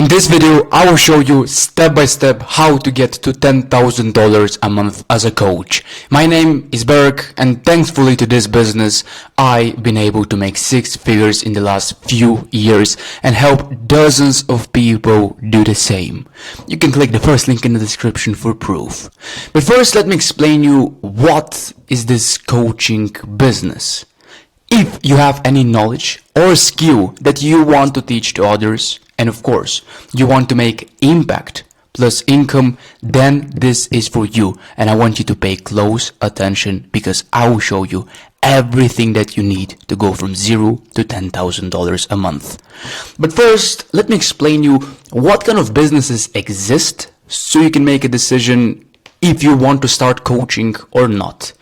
In this video, I will show you step by step how to get to $10,000 a month as a coach. My name is Berk, and thankfully to this business, I've been able to make 6 figures in the last few years and help dozens of people do the same. You can click the first link in the description for proof. But first, let me explain you what is this coaching business. If you have any knowledge or skill that you want to teach to others, and of course, you want to make impact plus income, then this is for you. And I want you to pay close attention because I will show you everything that you need to go from $0 to $10,000 a month. But first, let me explain you what kind of businesses exist so you can make a decision if you want to start coaching or not.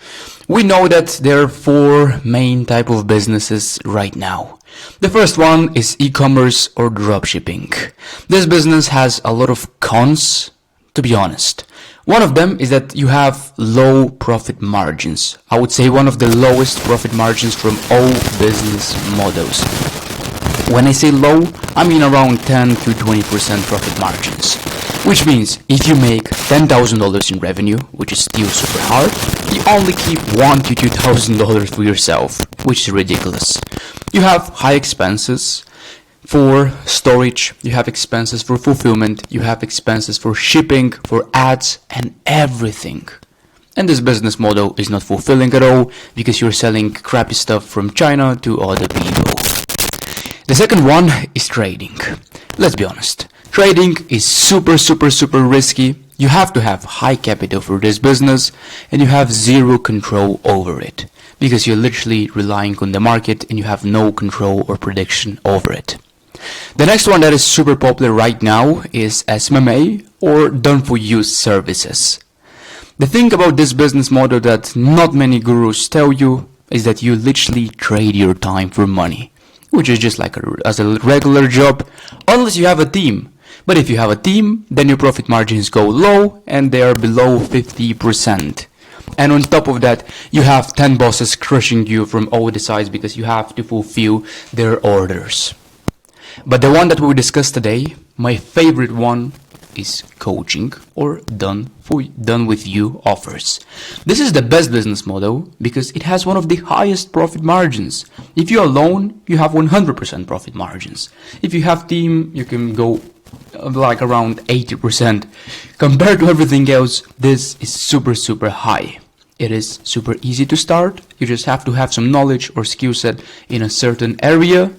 We know that there are 4 main type of businesses right now. The first one is e-commerce or dropshipping. This business has a lot of cons, to be honest. One of them is that you have low profit margins. I would say one of the lowest profit margins from all business models. When I say low, I mean around 10 to 20% profit margins. Which means if you make $10,000 in revenue, which is still super hard, you only keep $1,000 to $2,000 for yourself, which is ridiculous. You have high expenses for storage, you have expenses for fulfillment, you have expenses for shipping, for ads, and everything. And this business model is not fulfilling at all because you're selling crappy stuff from China to other people. The second one is trading. Let's be honest. Trading is super risky. You have to have high capital for this business and you have zero control over it because you're literally relying on the market and you have no control or prediction over it. The next one that is super popular right now is SMMA or done for you services. The thing about this business model that not many gurus tell you is that you literally trade your time for money, which is just like as a regular job unless you have a team. But if you have a team, then your profit margins go low and they are below 50%. And on top of that, you have 10 bosses crushing you from all the sides because you have to fulfill their orders. But the one that we will discuss today, my favorite one, is coaching or done with you offers. This is the best business model because it has one of the highest profit margins. If you're alone, you have 100% profit margins. If you have team, you can go like around 80%. Compared to everything else, this is super high. It is super easy to start. You just have to have some knowledge or skill set in a certain area.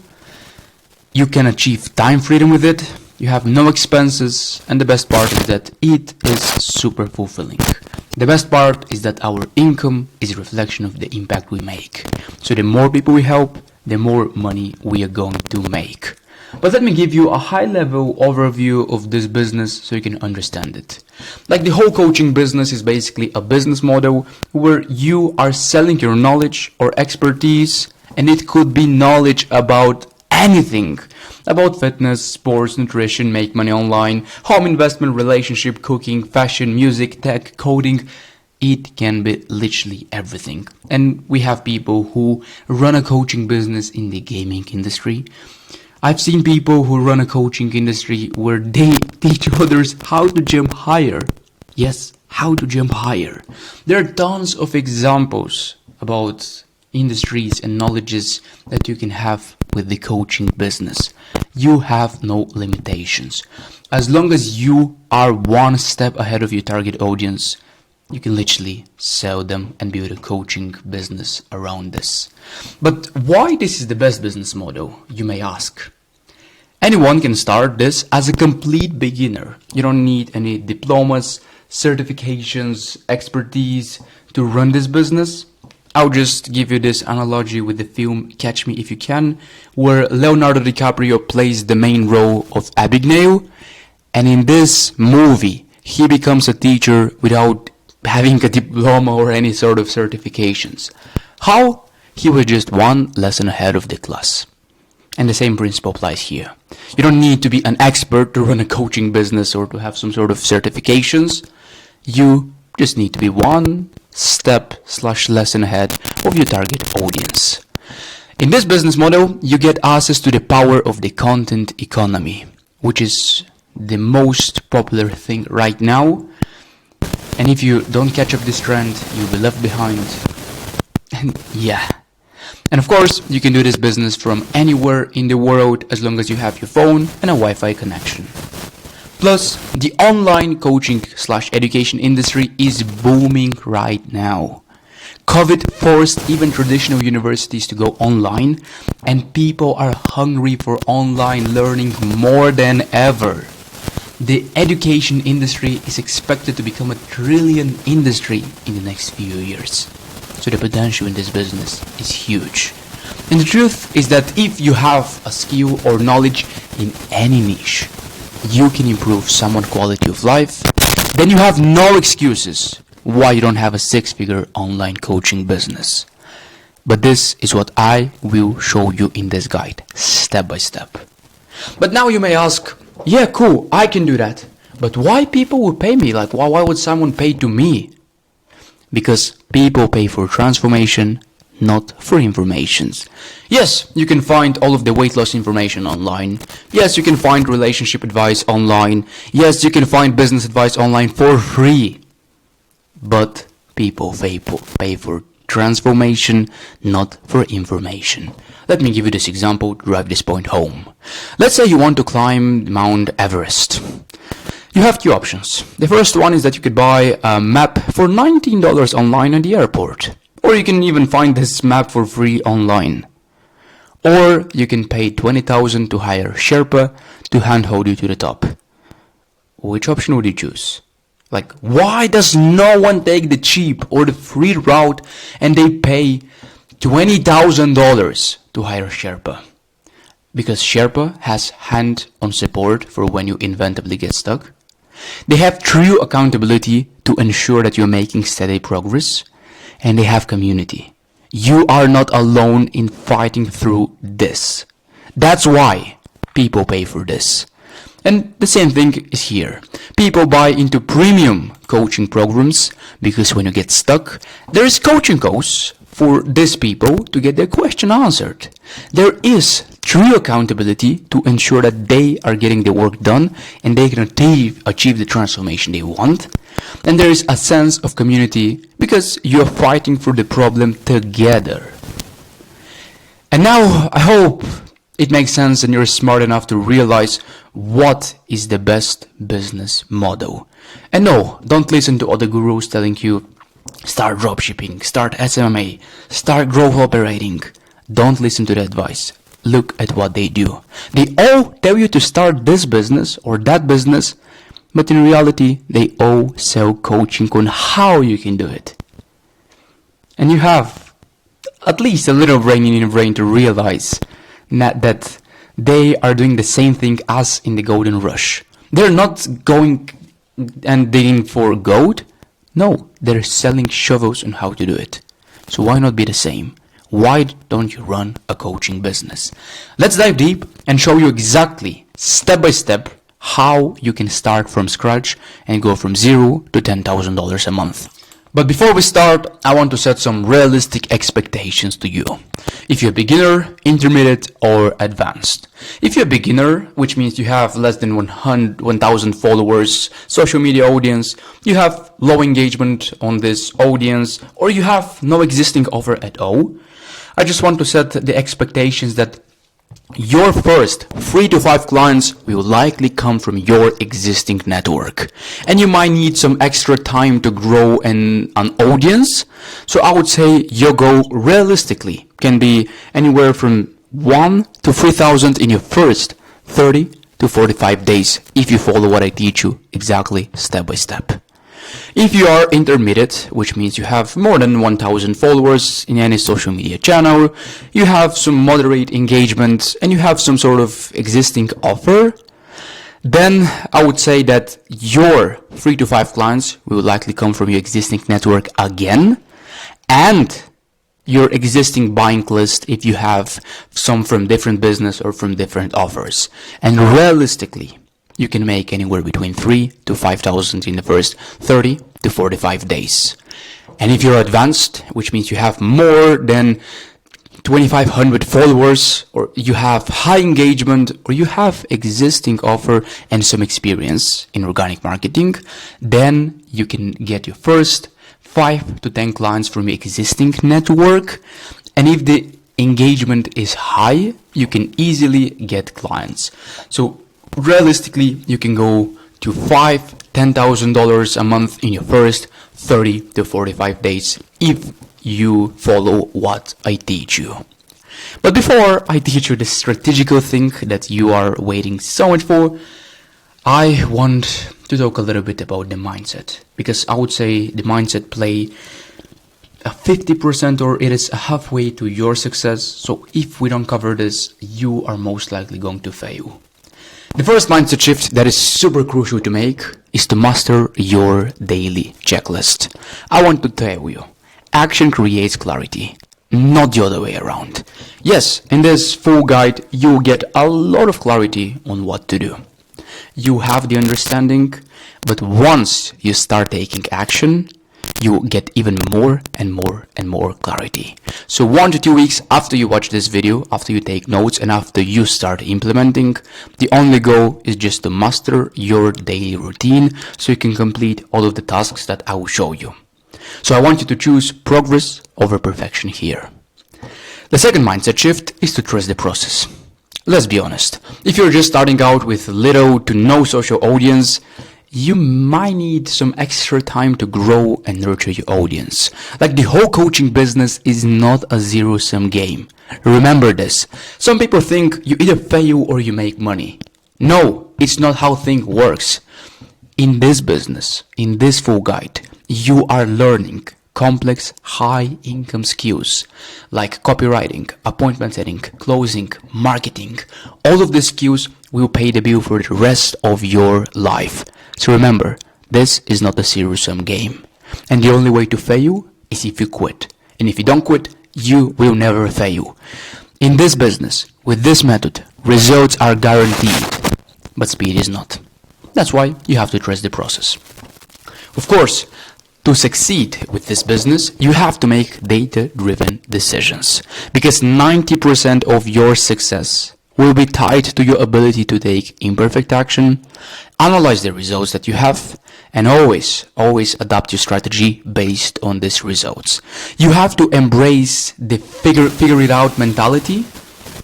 You can achieve time freedom with it. You have no expenses, and the best part is that it is super fulfilling. The best part is that our income is a reflection of the impact we make. So the more people we help, the more money we are going to make. But let me give you a high-level overview of this business so you can understand it. Like the whole coaching business is basically a business model where you are selling your knowledge or expertise, and it could be knowledge about anything. About fitness, sports, nutrition, make money online, home investment, relationship, cooking, fashion, music, tech, coding. It can be literally everything. And we have people who run a coaching business in the gaming industry. I've seen people who run a coaching industry where they teach others how to jump higher. Yes, how to jump higher. There are tons of examples about industries and knowledges that you can have with the coaching business. You have no limitations. As long as you are one step ahead of your target audience, you can literally sell them and build a coaching business around this. But why this is the best business model, you may ask? Anyone can start this as a complete beginner. You don't need any diplomas, certifications, expertise to run this business. I'll just give you this analogy with the film Catch Me If You Can, where Leonardo DiCaprio plays the main role of Abigail, and in this movie he becomes a teacher without having a diploma or any sort of certifications. How? He was just one lesson ahead of the class. And the same principle applies here. You don't need to be an expert to run a coaching business or to have some sort of certifications. You just need to be one step/lesson ahead of your target audience. In this business model, you get access to the power of the content economy. which is the most popular thing right now. And if you don't catch up this trend, you'll be left behind. And yeah. And of course, you can do this business from anywhere in the world as long as you have your phone and a Wi-Fi connection. Plus, the online coaching/education industry is booming right now. COVID forced even traditional universities to go online, and people are hungry for online learning more than ever. The education industry is expected to become a trillion industry in the next few years. So the potential in this business is huge. And the truth is that if you have a skill or knowledge in any niche, you can improve someone's quality of life, then you have no excuses why you don't have a six-figure online coaching business. But this is what I will show you in this guide, step by step. But now you may ask, yeah, cool, I can do that. But why people will pay me? Like, why would someone pay to me? Because people pay for transformation, not for informations. Yes, you can find all of the weight loss information online. Yes, you can find relationship advice online. Yes, you can find business advice online for free. But people pay for transformation, not for information. Let me give you this example to drive this point home. Let's say you want to climb Mount Everest. You have two options. The first one is that you could buy a map for $19 online at the airport. Or you can even find this map for free online. Or you can pay $20,000 to hire a Sherpa to handhold you to the top. Which option would you choose? Like, why does no one take the cheap or the free route and they pay $20,000 to hire a Sherpa? Because Sherpa has hand-on support for when you inevitably get stuck. They have true accountability to ensure that you're making steady progress. And they have community. You are not alone in fighting through this. That's why people pay for this. And the same thing is here. People buy into premium coaching programs because when you get stuck, there is coaching calls for these people to get their question answered. There is true accountability to ensure that they are getting the work done and they can achieve the transformation they want. And there is a sense of community because you are fighting for the problem together. And now I hope it makes sense and you're smart enough to realize what is the best business model. And no, don't listen to other gurus telling you start dropshipping, start SMMA, start growth operating. Don't listen to the advice. Look at what they do. They all tell you to start this business or that business, but in reality, they all sell coaching on how you can do it. And you have at least a little brain in your brain to realize that they are doing the same thing as in the golden rush. They're not going and digging for gold. No, they're selling shovels on how to do it. So why not be the same? Why don't you run a coaching business? Let's dive deep and show you exactly, step by step, how you can start from scratch and go from $0 to $10,000 a month. But before we start, I want to set some realistic expectations to you. If you're a beginner, intermediate, or advanced. If you're a beginner, which means you have less than 1,000 followers, social media audience, you have low engagement on this audience, or you have no existing offer at all, I just want to set the expectations that your first 3 to 5 clients will likely come from your existing network. And you might need some extra time to grow an audience. So I would say your goal realistically can be anywhere from 1 to 3,000 in your first 30 to 45 days if you follow what I teach you exactly step by step. If you are intermediate, which means you have more than 1,000 followers in any social media channel, you have some moderate engagement, and you have some sort of existing offer, then I would say that your 3 to 5 clients will likely come from your existing network again, and your existing buying list if you have some from different business or from different offers. And realistically, you can make anywhere between 3 to 5,000 in the first 30 to 45 days. And if you're advanced, which means you have more than 2,500 followers, or you have high engagement, or you have existing offer and some experience in organic marketing, then you can get your first 5 to 10 clients from your existing network. And if the engagement is high, you can easily get clients. So realistically, you can go to $10,000 a month in your first 30 to 45 days if you follow what I teach you. But before I teach you the strategical thing that you are waiting so much for, I want to talk a little bit about the mindset, because I would say the mindset play a 50% or it is a halfway to your success. So if we don't cover this, you are most likely going to fail. The first mindset shift that is super crucial to make is to master your daily checklist. I want to tell you, action creates clarity, not the other way around. Yes, in this full guide, you get a lot of clarity on what to do. You have the understanding, but once you start taking action, you get even more and more and more clarity. So 1 to 2 weeks after you watch this video, after you take notes and after you start implementing, the only goal is just to master your daily routine so you can complete all of the tasks that I will show you. So I want you to choose progress over perfection here. The second mindset shift is to trust the process. Let's be honest, if you're just starting out with little to no social audience, you might need some extra time to grow and nurture your audience. Like, the whole coaching business is not a zero-sum game. Remember this. Some people think you either fail or you make money. No, it's not how things works. In this business, in this full guide, you are learning complex high-income skills like copywriting, appointment setting, closing, marketing. All of these skills will pay the bill for the rest of your life. So remember, this is not a zero-sum game. And the only way to fail is if you quit. And if you don't quit, you will never fail. In this business, with this method, results are guaranteed, but speed is not. That's why you have to trust the process. Of course, to succeed with this business, you have to make data-driven decisions, because 90% of your success will be tied to your ability to take imperfect action, analyze the results that you have, and always adapt your strategy based on these results. You have to embrace the figure it out mentality,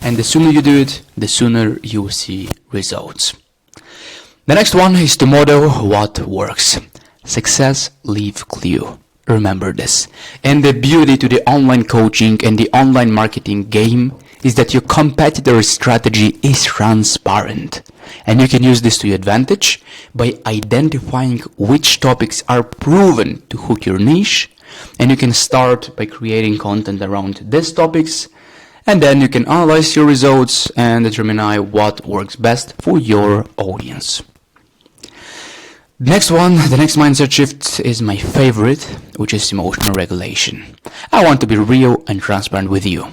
and the sooner you do it, the sooner you will see results. The next one is to model what works. Success leaves clue. Remember this. And the beauty to the online coaching and the online marketing game is that your competitor strategy is transparent. And you can use this to your advantage by identifying which topics are proven to hook your niche. And you can start by creating content around these topics. And then you can analyze your results and determine what works best for your audience. The next mindset shift is my favorite, which is emotional regulation. I want to be real and transparent with you.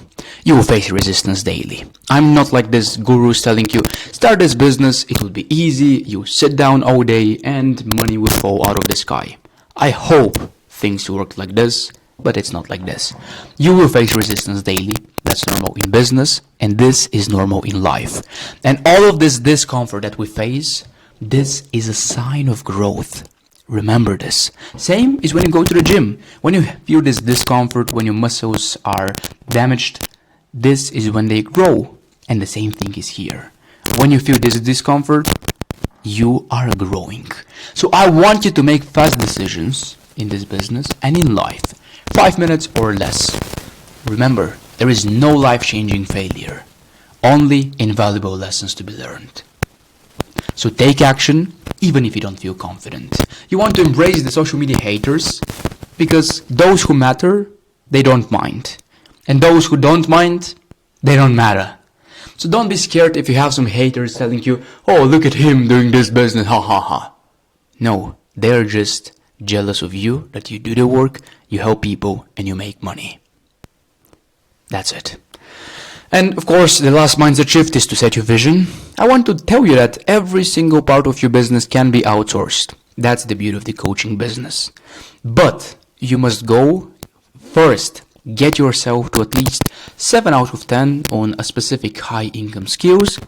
You will face resistance daily. I'm not like this gurus telling you, start this business, it will be easy, you sit down all day and money will fall out of the sky. I hope things work like this, but it's not like this. You will face resistance daily. That's normal in business, and this is normal in life. And all of this discomfort that we face, this is a sign of growth. Remember this. Same is when you go to the gym. When you feel this discomfort, when your muscles are damaged, this is when they grow. And the same thing is here. When you feel this discomfort, you are growing. So I want you to make fast decisions in this business and in life. 5 minutes or less. Remember, there is no life-changing failure. Only invaluable lessons to be learned. So take action, even if you don't feel confident. You want to embrace the social media haters, because those who matter, they don't mind. And those who don't mind, they don't matter. So don't be scared if you have some haters telling you, oh, look at him doing this business, ha ha ha. No, they're just jealous of you, that you do the work, you help people, and you make money. That's it. And of course, the last mindset shift is to set your vision. I want to tell you that every single part of your business can be outsourced. That's the beauty of the coaching business. But you must go first get yourself to at least 7 out of 10 on a specific high income skills,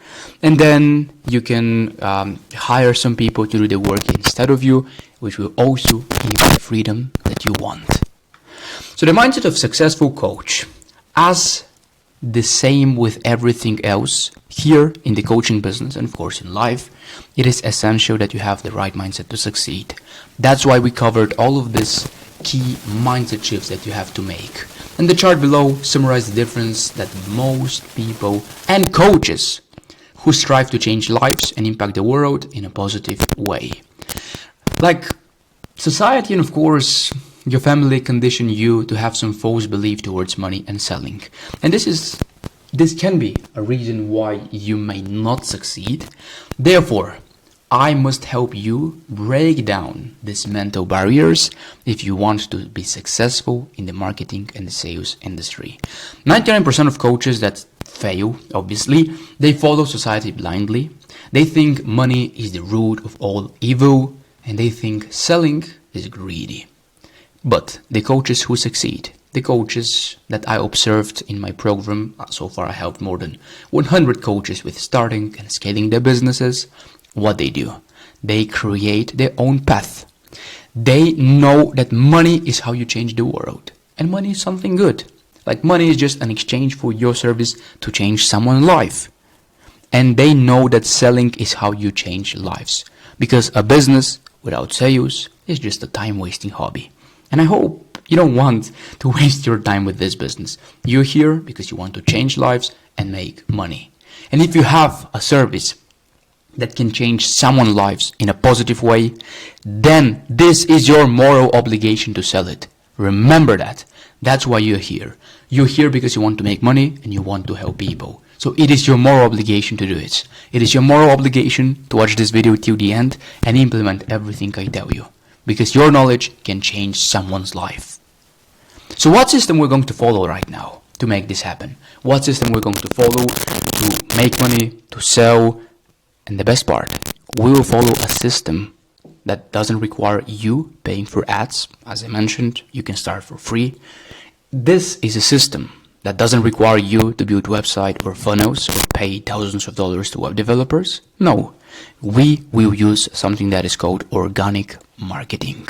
and then you can hire some people to do the work instead of you, which will also give you the freedom that you want. So the mindset of successful coach, as the same with everything else here in the coaching business and of course in life, it is essential that you have the right mindset to succeed. That's why we covered all of this key mindset shifts that you have to make. And the chart below summarizes the difference that most people and coaches who strive to change lives and impact the world in a positive way. Like society and of course your family condition you to have some false belief towards money and selling. And this can be a reason why you may not succeed. Therefore, I must help you break down these mental barriers if you want to be successful in the marketing and the sales industry. 99% of coaches that fail, obviously, they follow society blindly. They think money is the root of all evil, and they think selling is greedy. But the coaches who succeed, the coaches that I observed in my program, so far I helped more than 100 coaches with starting and scaling their businesses. What they do, they create their own path. They know that money is how you change the world, and money is something good. Like money is just an exchange for your service to change someone's life. And they know that selling is how you change lives, because a business without sales is just a time-wasting hobby. And I hope you don't want to waste your time with this business. You're here because you want to change lives and make money. And if you have a service that can change someone's lives in a positive way, then this is your moral obligation to sell it. Remember that. That's why you're here. You're here because you want to make money and you want to help people. So it is your moral obligation to do it. It is your moral obligation to watch this video till the end and implement everything I tell you, because your knowledge can change someone's life. So what system we're going to follow right now to make this happen? What system we're going to follow to make money, to sell? And the best part, we will follow a system that doesn't require you paying for ads. As I mentioned, you can start for free. This is a system that doesn't require you to build website or funnels or pay thousands of dollars to web developers. No, we will use something that is called organic marketing,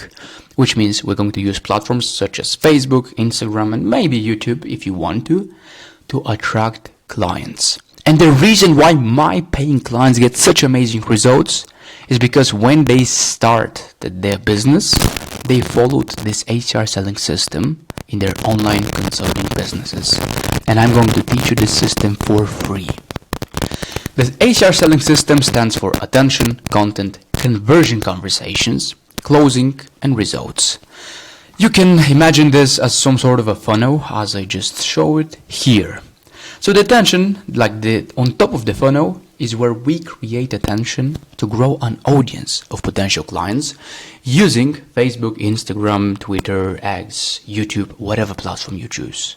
which means we're going to use platforms such as Facebook, Instagram, and maybe YouTube if you want to attract clients. And the reason why my paying clients get such amazing results is because when they start their business, they followed this HR selling system in their online consulting businesses. And I'm going to teach you this system for free. The HR selling system stands for attention, content, conversion conversations, closing, and results. You can imagine this as some sort of a funnel, as I just showed here. So the attention, on top of the funnel, is where we create attention to grow an audience of potential clients using Facebook, Instagram, Twitter, X, YouTube, whatever platform you choose.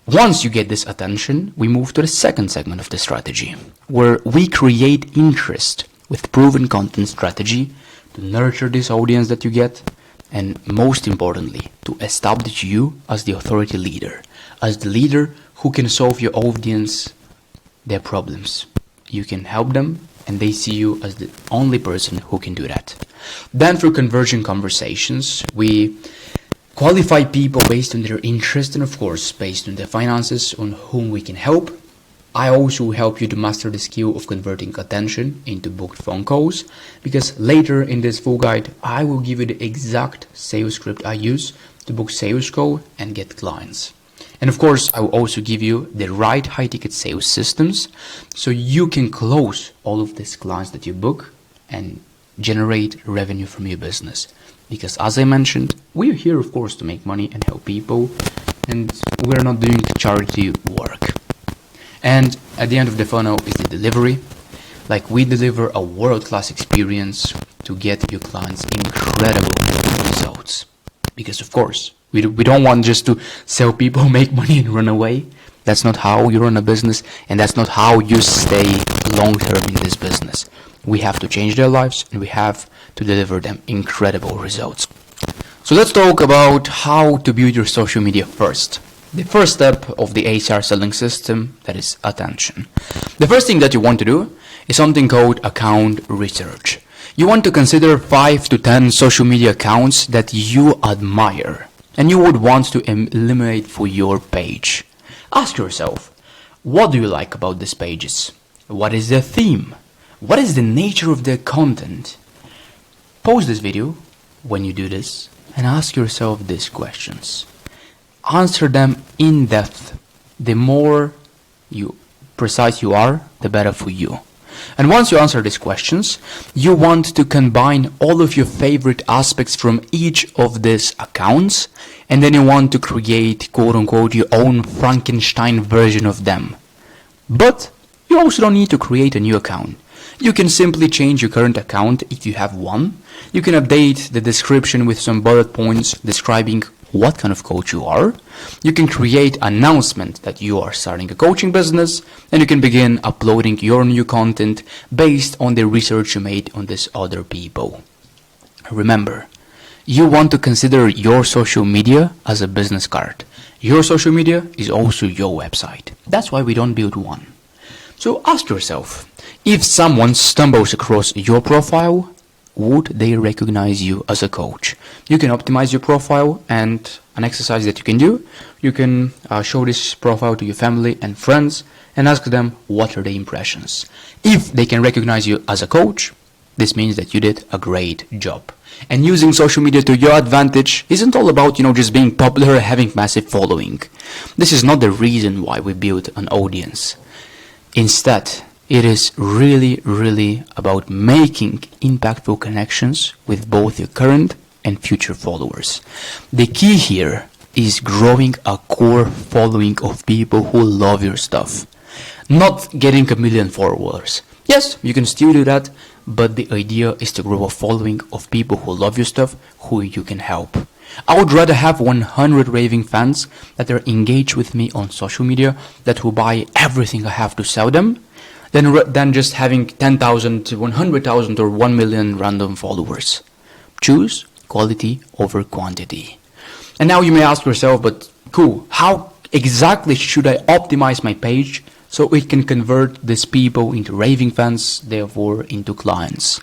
Once you get this attention, we move to the second segment of the strategy, where we create interest with proven content strategy to nurture this audience that you get, and most importantly, to establish you as the authority leader, as the leader who can solve your audience their problems. You can help them and they see you as the only person who can do that. Then through conversion conversations, we qualify people based on their interest and of course based on their finances on whom we can help. I also help you to master the skill of converting attention into booked phone calls, because later in this full guide I will give you the exact sales script I use to book sales call and get clients. And of course, I will also give you the right high-ticket sales systems so you can close all of these clients that you book and generate revenue from your business. Because as I mentioned, we're here, of course, to make money and help people, and we're not doing charity work. And at the end of the funnel is the delivery. Like, we deliver a world-class experience to get your clients incredible results. Because of course, we don't want just to sell people, make money and run away. That's not how you run a business, and that's not how you stay long-term in this business. We have to change their lives and we have to deliver them incredible results. So let's talk about how to build your social media first. The first step of the HR selling system, that is attention. The first thing that you want to do is something called account research. You want to consider 5 to 10 social media accounts that you admire and you would want to eliminate for your page. Ask yourself, what do you like about these pages? What is the theme? What is the nature of their content? Pause this video when you do this and ask yourself these questions. Answer them in depth. The more precise you are, the better for you. And once you answer these questions, you want to combine all of your favorite aspects from each of these accounts, and then you want to create, quote-unquote, your own Frankenstein version of them. But you also don't need to create a new account. You can simply change your current account if you have one. You can update the description with some bullet points describing what kind of coach you are. You can create an announcement that you are starting a coaching business, and you can begin uploading your new content based on the research you made on these other people. Remember, you want to consider your social media as a business card. Your social media is also your website. That's why we don't build one. So ask yourself, if someone stumbles across your profile, would they recognize you as a coach? You can optimize your profile, and an exercise that you can do, you can show this profile to your family and friends and ask them what are the impressions. If they can recognize you as a coach, this means that you did a great job. And using social media to your advantage isn't all about, just being popular or having massive following. This is not the reason why we build an audience. Instead, it is really about making impactful connections with both your current and future followers. The key here is growing a core following of people who love your stuff. Not getting a million followers. Yes, you can still do that, but the idea is to grow a following of people who love your stuff, who you can help. I would rather have 100 raving fans that are engaged with me on social media, that will buy everything I have to sell them, than just having 10,000, 100,000 or 1 million random followers. Choose quality over quantity. And now you may ask yourself, but cool, how exactly should I optimize my page so it can convert these people into raving fans, therefore into clients?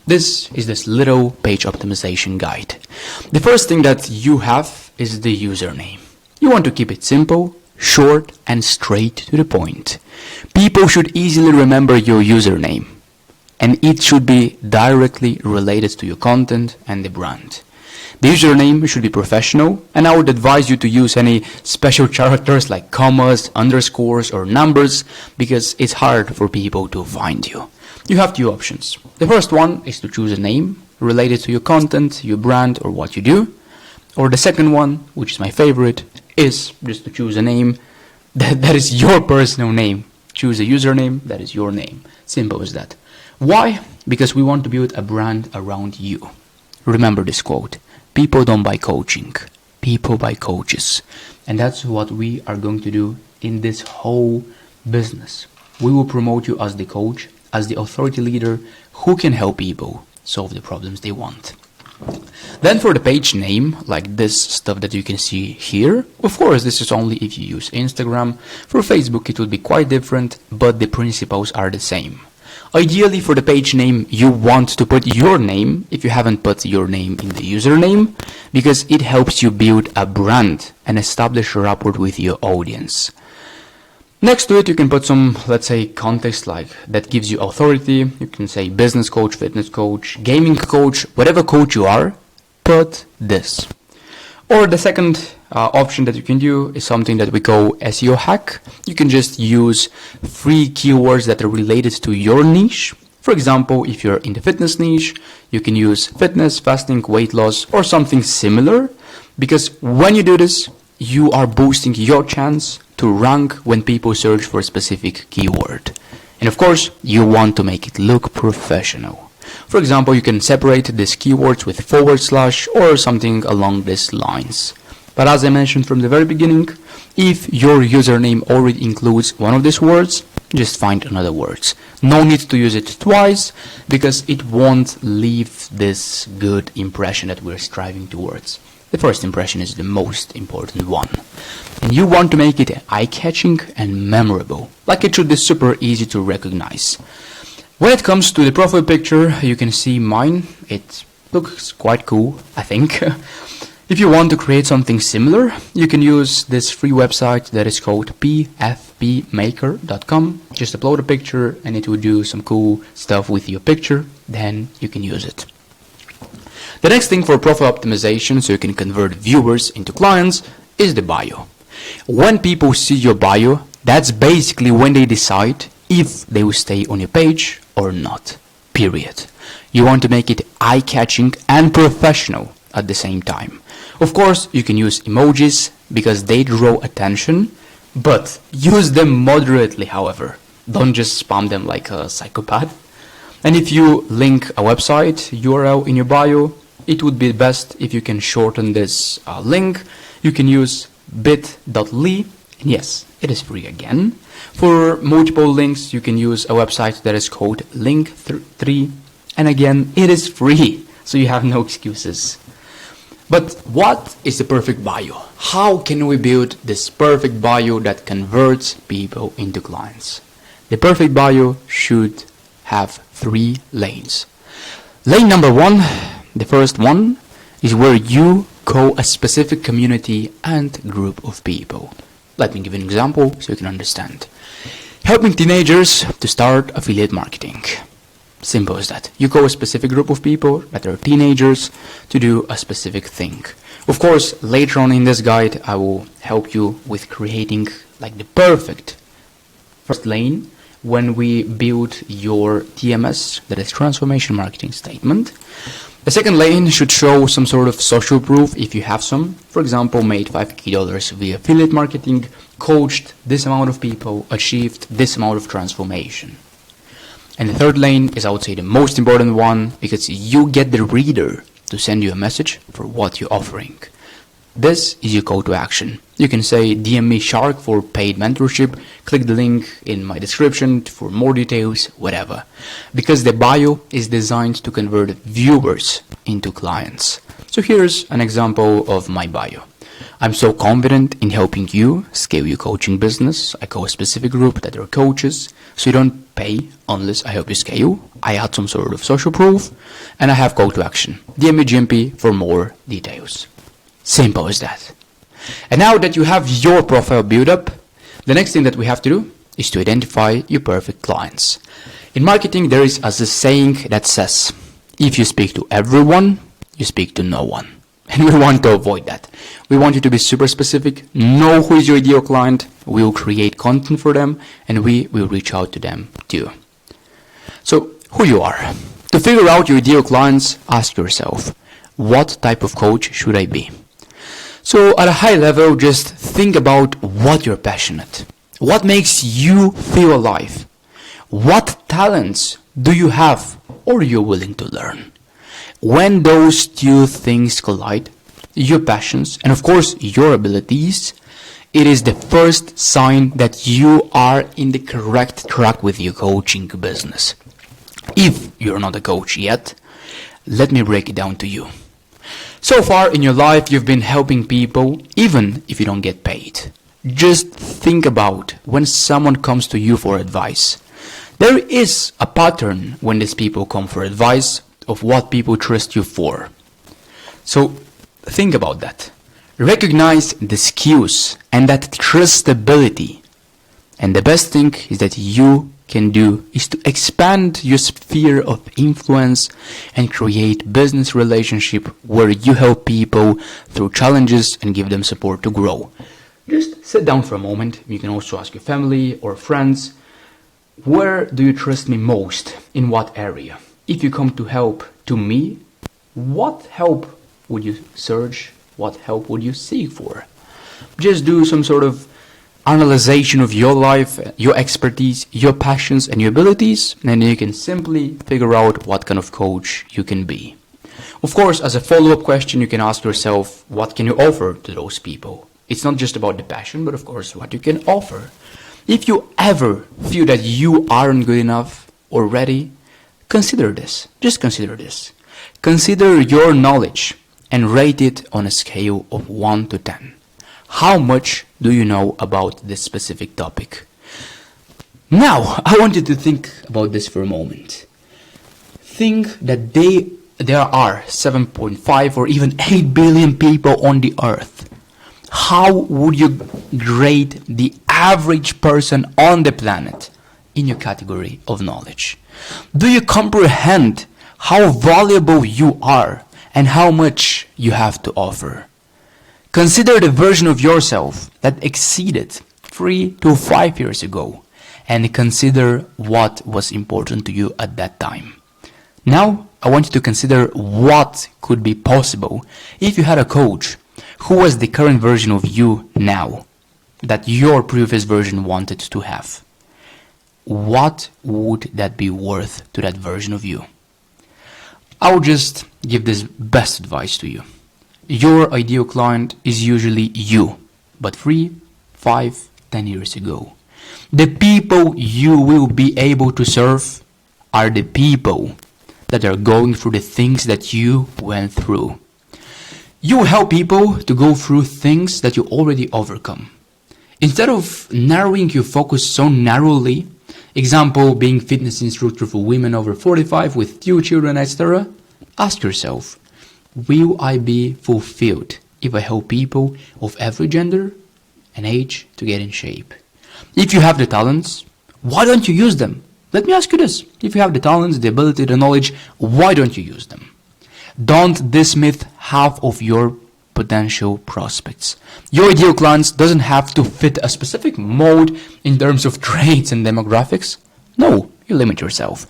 This is this little page optimization guide. The first thing that you have is the username. You want to keep it simple, short and straight to the point. People should easily remember your username, and it should be directly related to your content and the brand. The username should be professional, and I would advise you to use any special characters like commas, underscores or numbers, because it's hard for people to find you. You have two options. The first one is to choose a name related to your content, your brand or what you do. Or the second one, which is my favorite, is just to choose a name that is your personal name. Choose a username that is your name. Simple as that. Why? Because we want to build a brand around you. Remember this quote: people don't buy coaching, people buy coaches. And that's what we are going to do in this whole business. We will promote you as the coach, as the authority leader who can help people solve the problems they want. Then for the page name, like this stuff that you can see here, of course this is only if you use Instagram. For Facebook it will be quite different, but the principles are the same. Ideally for the page name you want to put your name, if you haven't put your name in the username, because it helps you build a brand and establish a rapport with your audience. Next to it you can put some, let's say, context like that gives you authority. You can say business coach, fitness coach, gaming coach, whatever coach you are, put this. Or the second option that you can do is something that we call SEO hack. You can just use free keywords that are related to your niche. For example, if you're in the fitness niche, you can use fitness, fasting, weight loss, or something similar, because when you do this, you are boosting your chance to rank when people search for a specific keyword. And of course, you want to make it look professional. For example, you can separate these keywords with / or something along these lines. But as I mentioned from the very beginning, if your username already includes one of these words, just find another words. No need to use it twice because it won't leave this good impression that we're striving towards. The first impression is the most important one. And you want to make it eye-catching and memorable, like it should be super easy to recognize. When it comes to the profile picture, you can see mine. It looks quite cool, I think. If you want to create something similar, you can use this free website that is called pfpmaker.com. Just upload a picture and it will do some cool stuff with your picture, then you can use it. The next thing for profile optimization, so you can convert viewers into clients, is the bio. When people see your bio, that's basically when they decide if they will stay on your page or not, period. You want to make it eye-catching and professional at the same time. Of course, you can use emojis because they draw attention, but use them moderately, however. Don't just spam them like a psychopath. And if you link a website URL in your bio, it would be best if you can shorten this link. You can use bit.ly, and yes, it is free again. For multiple links, you can use a website that is called Link3, and again, it is free, so you have no excuses. But what is the perfect bio? How can we build this perfect bio that converts people into clients? The perfect bio should have 3 lanes. Lane number 1, the first one, is where you call a specific community and group of people. Let me give you an example so you can understand. Helping teenagers to start affiliate marketing. Simple as that. You call a specific group of people that are teenagers to do a specific thing. Of course, later on in this guide, I will help you with creating like the perfect first lane when we build your TMS, that is transformation marketing statement. The second lane should show some sort of social proof if you have some. For example, made $5K via affiliate marketing, coached this amount of people, achieved this amount of transformation. And the third lane is, I would say, the most important one, because you get the reader to send you a message for what you're offering. This is your call to action. You can say DM me Shark for paid mentorship, click the link in my description for more details, whatever. Because the bio is designed to convert viewers into clients. So here's an example of my bio. I'm so confident in helping you scale your coaching business. I call a specific group that are coaches, so you don't pay unless I help you scale. I add some sort of social proof, and I have call to action. DM me GMP for more details. Simple as that. And now that you have your profile built up, the next thing that we have to do is to identify your perfect clients. In marketing, there is a saying that says, if you speak to everyone, you speak to no one. And we want to avoid that. We want you to be super specific, know who is your ideal client, we will create content for them, and we will reach out to them too. So, who you are. To figure out your ideal clients, ask yourself, what type of coach should I be? So, at a high level, just think about what you're passionate. What makes you feel alive? What talents do you have or you're willing to learn? When those two things collide, your passions and of course your abilities, it is the first sign that you are in the correct track with your coaching business. If you're not a coach yet, let me break it down to you. So far in your life, you've been helping people even if you don't get paid. Just think about when someone comes to you for advice. There is a pattern when these people come for advice of what people trust you for. So think about that. Recognize the skills and that trustability. And the best thing is that you can do is to expand your sphere of influence and create business relationship where you help people through challenges and give them support to grow. Just sit down for a moment. You can also ask your family or friends, where do you trust me most? In what area? If you come to help to me, what help would you search? What help would you seek for? Just do some sort of analyzation of your life, your expertise, your passions and your abilities, and then you can simply figure out what kind of coach you can be. Of course, as a follow-up question, you can ask yourself, what can you offer to those people? It's not just about the passion, but of course, what you can offer. If you ever feel that you aren't good enough or ready, consider this. Just consider this. Consider your knowledge and rate it on a scale of 1 to 10. How much do you know about this specific topic? Now, I want you to think about this for a moment. Think that there are 7.5 or even 8 billion people on the earth. How would you grade the average person on the planet in your category of knowledge? Do you comprehend how valuable you are and how much you have to offer? Consider the version of yourself that exceeded 3 to 5 years ago, and consider what was important to you at that time. Now, I want you to consider what could be possible if you had a coach who was the current version of you now, that your previous version wanted to have. What would that be worth to that version of you? I will just give this best advice to you. Your ideal client is usually you, but 3, 5, 10 years ago. The people you will be able to serve are the people that are going through the things that you went through. You help people to go through things that you already overcome. Instead of narrowing your focus so narrowly, example being fitness instructor for women over 45 with 2 children, etc., ask yourself, will I be fulfilled if I help people of every gender and age to get in shape? If you have the talents, why don't you use them? Let me ask you this. If you have the talents, the ability, the knowledge, why don't you use them? Don't dismiss half of your potential prospects. Your ideal clients doesn't have to fit a specific mold in terms of traits and demographics. No, you limit yourself.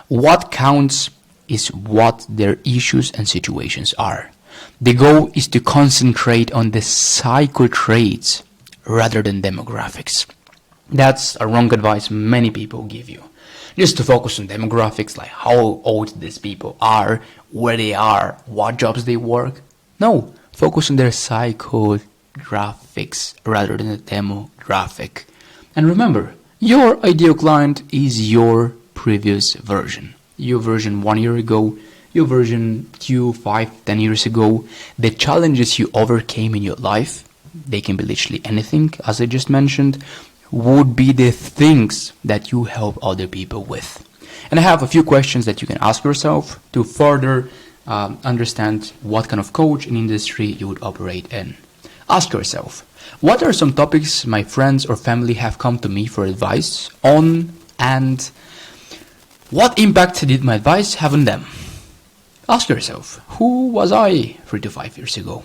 What counts is what their issues and situations are. The goal is to concentrate on the psycho traits rather than demographics. That's a wrong advice many people give you. Just to focus on demographics, like how old these people are, where they are, what jobs they work. No, focus on their psychographics rather than the demographic. And remember, your ideal client is your previous version. Your version 1 year ago, your version 2, 5, 10 years ago. The challenges you overcame in your life, they can be literally anything, as I just mentioned, would be the things that you help other people with. And I have a few questions that you can ask yourself to further understand what kind of coach and industry you would operate in. Ask yourself, what are some topics my friends or family have come to me for advice on, and what impact did my advice have on them? Ask yourself, who was I 3 to 5 years ago?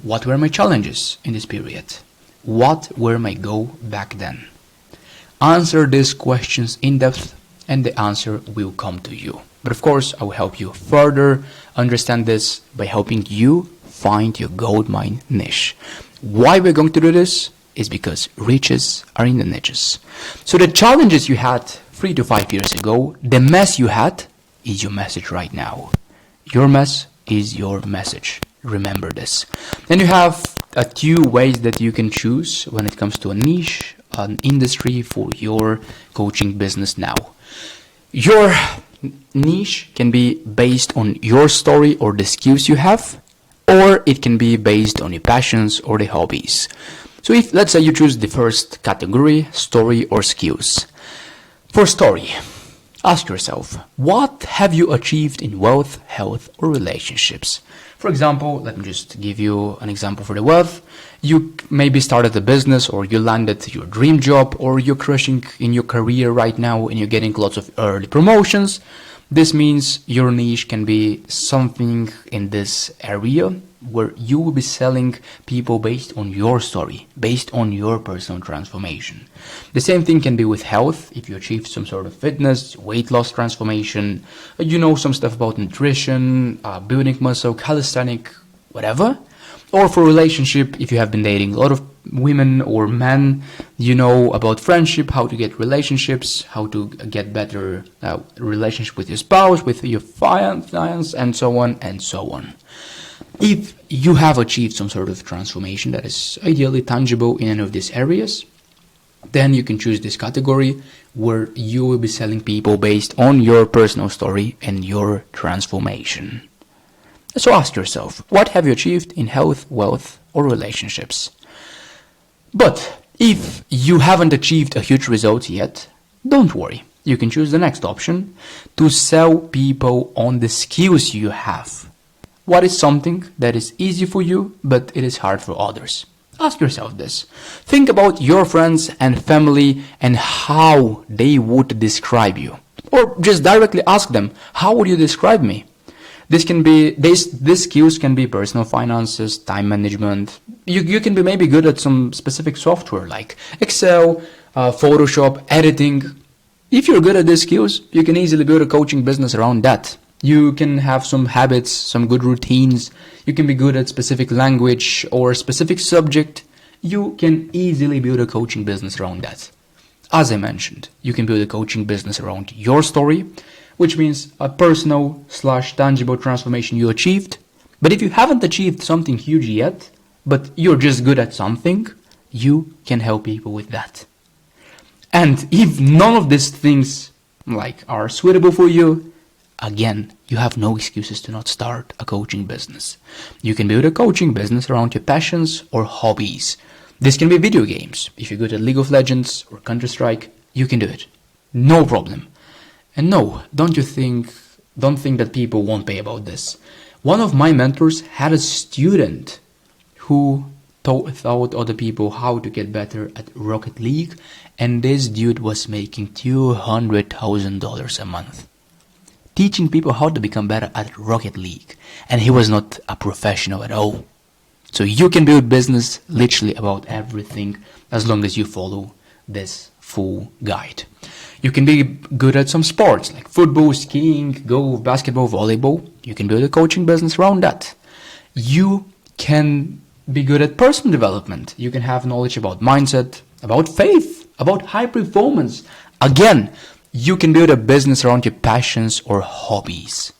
What were my challenges in this period? What were my goals back then? Answer these questions in depth and the answer will come to you. But of course, I will help you further understand this by helping you find your gold mine niche. Why we're going to do this is because riches are in the niches. So the challenges you had 3 to 5 years ago, the mess you had is your message right now. Your mess is your message. Remember this. Then you have a few ways that you can choose when it comes to a niche, an industry for your coaching business now. Your niche can be based on your story or the skills you have, or it can be based on your passions or the hobbies. So if, let's say, you choose the first category, story or skills. For story, ask yourself, what have you achieved in wealth, health or relationships? For example, let me just give you an example for the wealth. You maybe started a business, or you landed your dream job, or you're crushing in your career right now and you're getting lots of early promotions. This means your niche can be something in this area where you will be selling people based on your story, based on your personal transformation. The same thing can be with health. If you achieve some sort of fitness, weight loss transformation, you know some stuff about nutrition, building muscle, calisthenic, whatever. Or for relationship, if you have been dating a lot of women or men, you know about friendship, how to get relationships, how to get better relationship with your spouse, with your fiance, and so on and so on. If you have achieved some sort of transformation that is ideally tangible in any of these areas, Then you can choose this category where you will be selling people based on your personal story and your transformation. So ask yourself, what have you achieved in health, wealth, or relationships? But if you haven't achieved a huge result yet, don't worry. You can choose the next option to sell people on the skills you have. What is something that is easy for you, but it is hard for others? Ask yourself this. Think about your friends and family and how they would describe you. Or just directly ask them, how would you describe me? These skills can be personal finances, time management. You can be maybe good at some specific software like Excel, Photoshop, editing. If you're good at these skills, you can easily build a coaching business around that. You can have some habits, some good routines. You can be good at specific language or specific subject. You can easily build a coaching business around that. As I mentioned, you can build a coaching business around your story, which means a personal/tangible transformation you achieved. But if you haven't achieved something huge yet, but you're just good at something, you can help people with that. And if none of these things are suitable for you, again, you have no excuses to not start a coaching business. You can build a coaching business around your passions or hobbies. This can be video games. If you're good at League of Legends or Counter-Strike, you can do it. No problem. And no, don't think that people won't pay about this. One of my mentors had a student who taught other people how to get better at Rocket League, and this dude was making $200,000 a month. Teaching people how to become better at Rocket League, and he was not a professional at all. So you can build business literally about everything as long as you follow this full guide. You can be good at some sports like football, skiing, golf, basketball, volleyball. You can build a coaching business around that. You can be good at personal development. You can have knowledge about mindset, about faith, about high performance. Again, you can build a business around your passions or hobbies.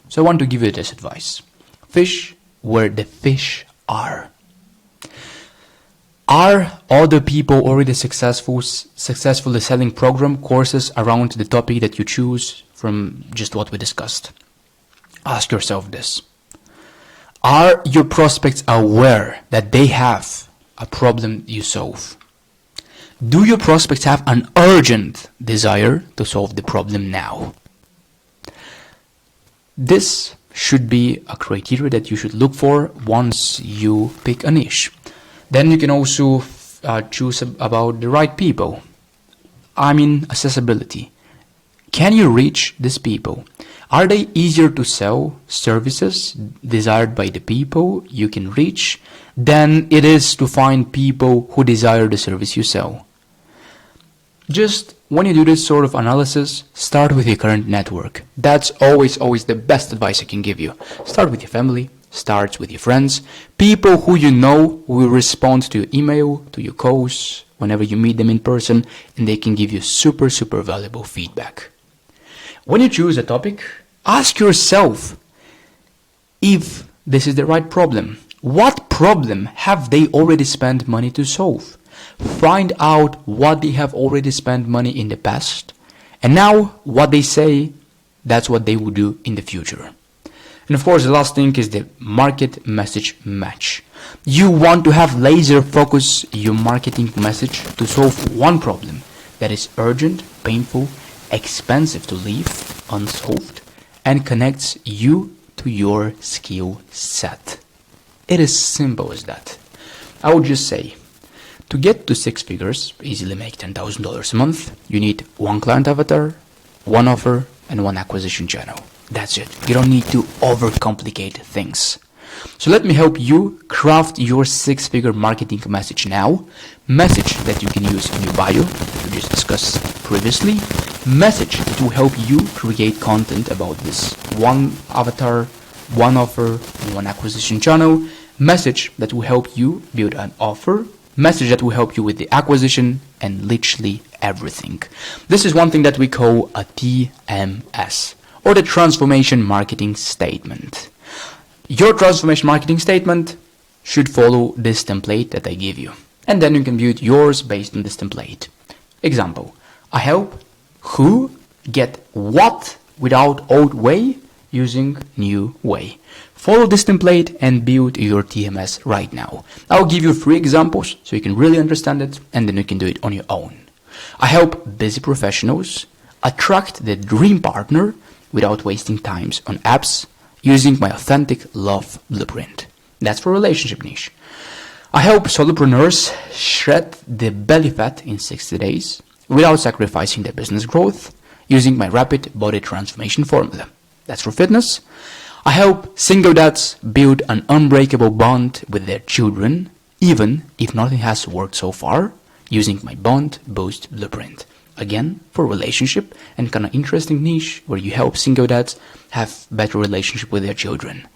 So I want to give you this advice. Fish where the fish are. Are other people already successfully selling program courses around the topic that you choose from just what we discussed? Ask yourself this. Are your prospects aware that they have a problem you solve? Do your prospects have an urgent desire to solve the problem now? This should be a criteria that you should look for once you pick a niche. Then you can also choose about the right people. I mean, accessibility. Can you reach these people? Are they easier to sell services desired by the people you can reach than it is to find people who desire the service you sell? Just when you do this sort of analysis, start with your current network. That's always the best advice I can give you. Start with your family, start with your friends, people who you know will respond to your email, to your calls, whenever you meet them in person, and they can give you super valuable feedback. When you choose a topic, ask yourself if this is the right problem. What problem have they already spent money to solve? Find out what they have already spent money in the past, and now what they say, that's what they will do in the future. And of course, the last thing is the market message match. You want to have laser focus your marketing message to solve one problem that is urgent, painful, expensive to leave unsolved, and connects you to your skill set. It is simple as that. I would just say, to get to 6 figures, easily make $10,000 a month, you need one client avatar, one offer, and one acquisition channel. That's it. You don't need to overcomplicate things. So let me help you craft your 6-figure marketing message now. Message that you can use in your bio, that we just discussed previously. Message that will help you create content about this one avatar, one offer, and one acquisition channel. Message that will help you build an offer. Message that will help you with the acquisition, and literally everything. This is one thing that we call a TMS, or the Transformation Marketing Statement. Your Transformation Marketing Statement should follow this template that I give you. and then you can build yours based on this template. Example, I help who get what without old way using new way. Follow this template and build your TMS right now. I'll give you 3 examples so you can really understand it, and then you can do it on your own. I help busy professionals attract the dream partner without wasting times on apps using my authentic love blueprint. That's for relationship niche. I help solopreneurs shred the belly fat in 60 days without sacrificing their business growth using my rapid body transformation formula. That's for fitness. I help single dads build an unbreakable bond with their children, even if nothing has worked so far, using my Bond Boost blueprint. Again, for relationship and kind of interesting niche where you help single dads have better relationship with their children.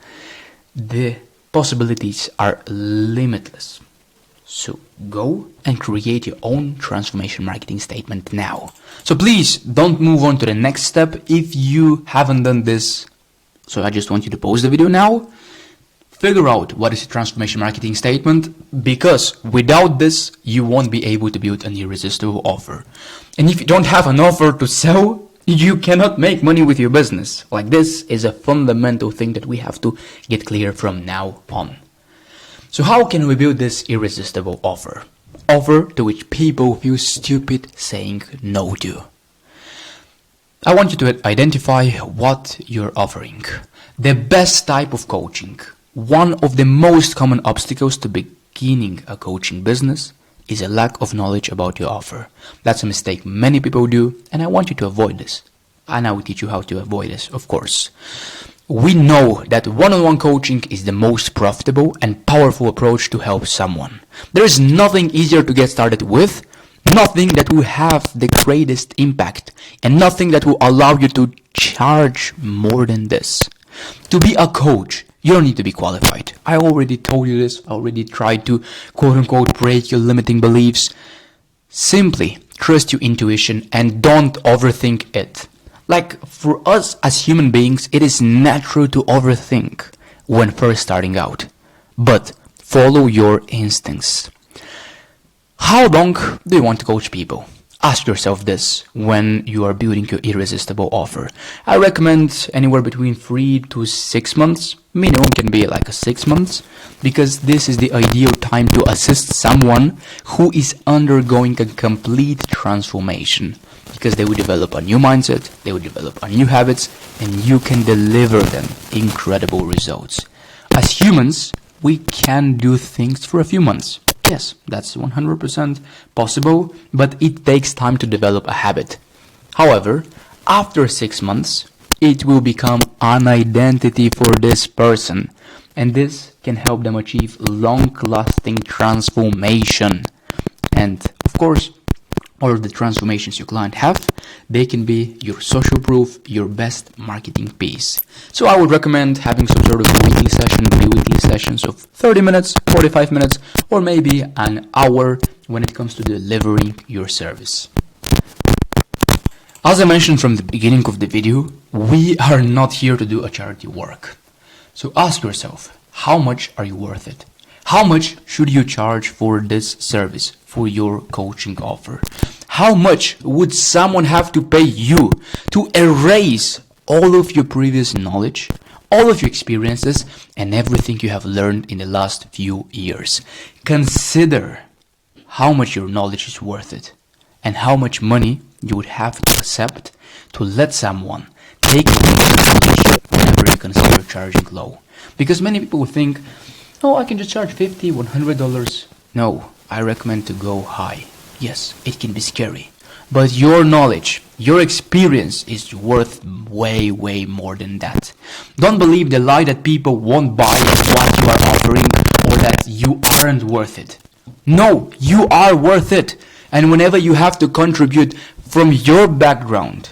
The possibilities are limitless. So go and create your own transformation marketing statement now. So please don't move on to the next step if you haven't done this. So I just want you to pause the video now. Figure out what is a transformation marketing statement, because without this, you won't be able to build an irresistible offer. And if you don't have an offer to sell, you cannot make money with your business. Like, this is a fundamental thing that we have to get clear from now on. So how can we build this irresistible offer? Offer to which people feel stupid saying no to. I want you to identify what you're offering. The best type of coaching. One of the most common obstacles to beginning a coaching business is a lack of knowledge about your offer. That's a mistake many people do, and I want you to avoid this. And I will teach you how to avoid this, of course. We know that one-on-one coaching is the most profitable and powerful approach to help someone. There is nothing easier to get started with, nothing that will have the greatest impact, and nothing that will allow you to charge more than this. To be a coach, you don't need to be qualified. I already told you this. I already tried to quote-unquote break your limiting beliefs. Simply trust your intuition and don't overthink it. Like, for us as human beings, it is natural to overthink when first starting out. But follow your instincts. How long do you want to coach people? Ask yourself this when you are building your irresistible offer. I recommend anywhere between 3 to 6 months. Minimum can be like 6 months, because this is the ideal time to assist someone who is undergoing a complete transformation. Because they will develop a new mindset, they will develop a new habits, and you can deliver them incredible results. As humans, we can do things for a few months. Yes, that's 100% possible, but it takes time to develop a habit. However, after 6 months, it will become an identity for this person, and this can help them achieve long-lasting transformation. And of course, all of the transformations your client have, they can be your social proof, your best marketing piece. So I would recommend having some sort of weekly session, bi-weekly sessions of 30 minutes, 45 minutes, or maybe an hour when it comes to delivering your service. As I mentioned from the beginning of the video, we are not here to do a charity work. So ask yourself, how much are you worth it? How much should you charge for this service, for your coaching offer? How much would someone have to pay you to erase all of your previous knowledge, all of your experiences, and everything you have learned in the last few years? Consider how much your knowledge is worth it, and how much money you would have to accept to let someone take your knowledge whenever you consider charging low. Because many people think, oh, I can just charge $50, $100. No, I recommend to go high. Yes, it can be scary, but your knowledge, your experience is worth way, way more than that. Don't believe the lie that people won't buy what you are offering, or that you aren't worth it. No, you are worth it. And whenever you have to contribute from your background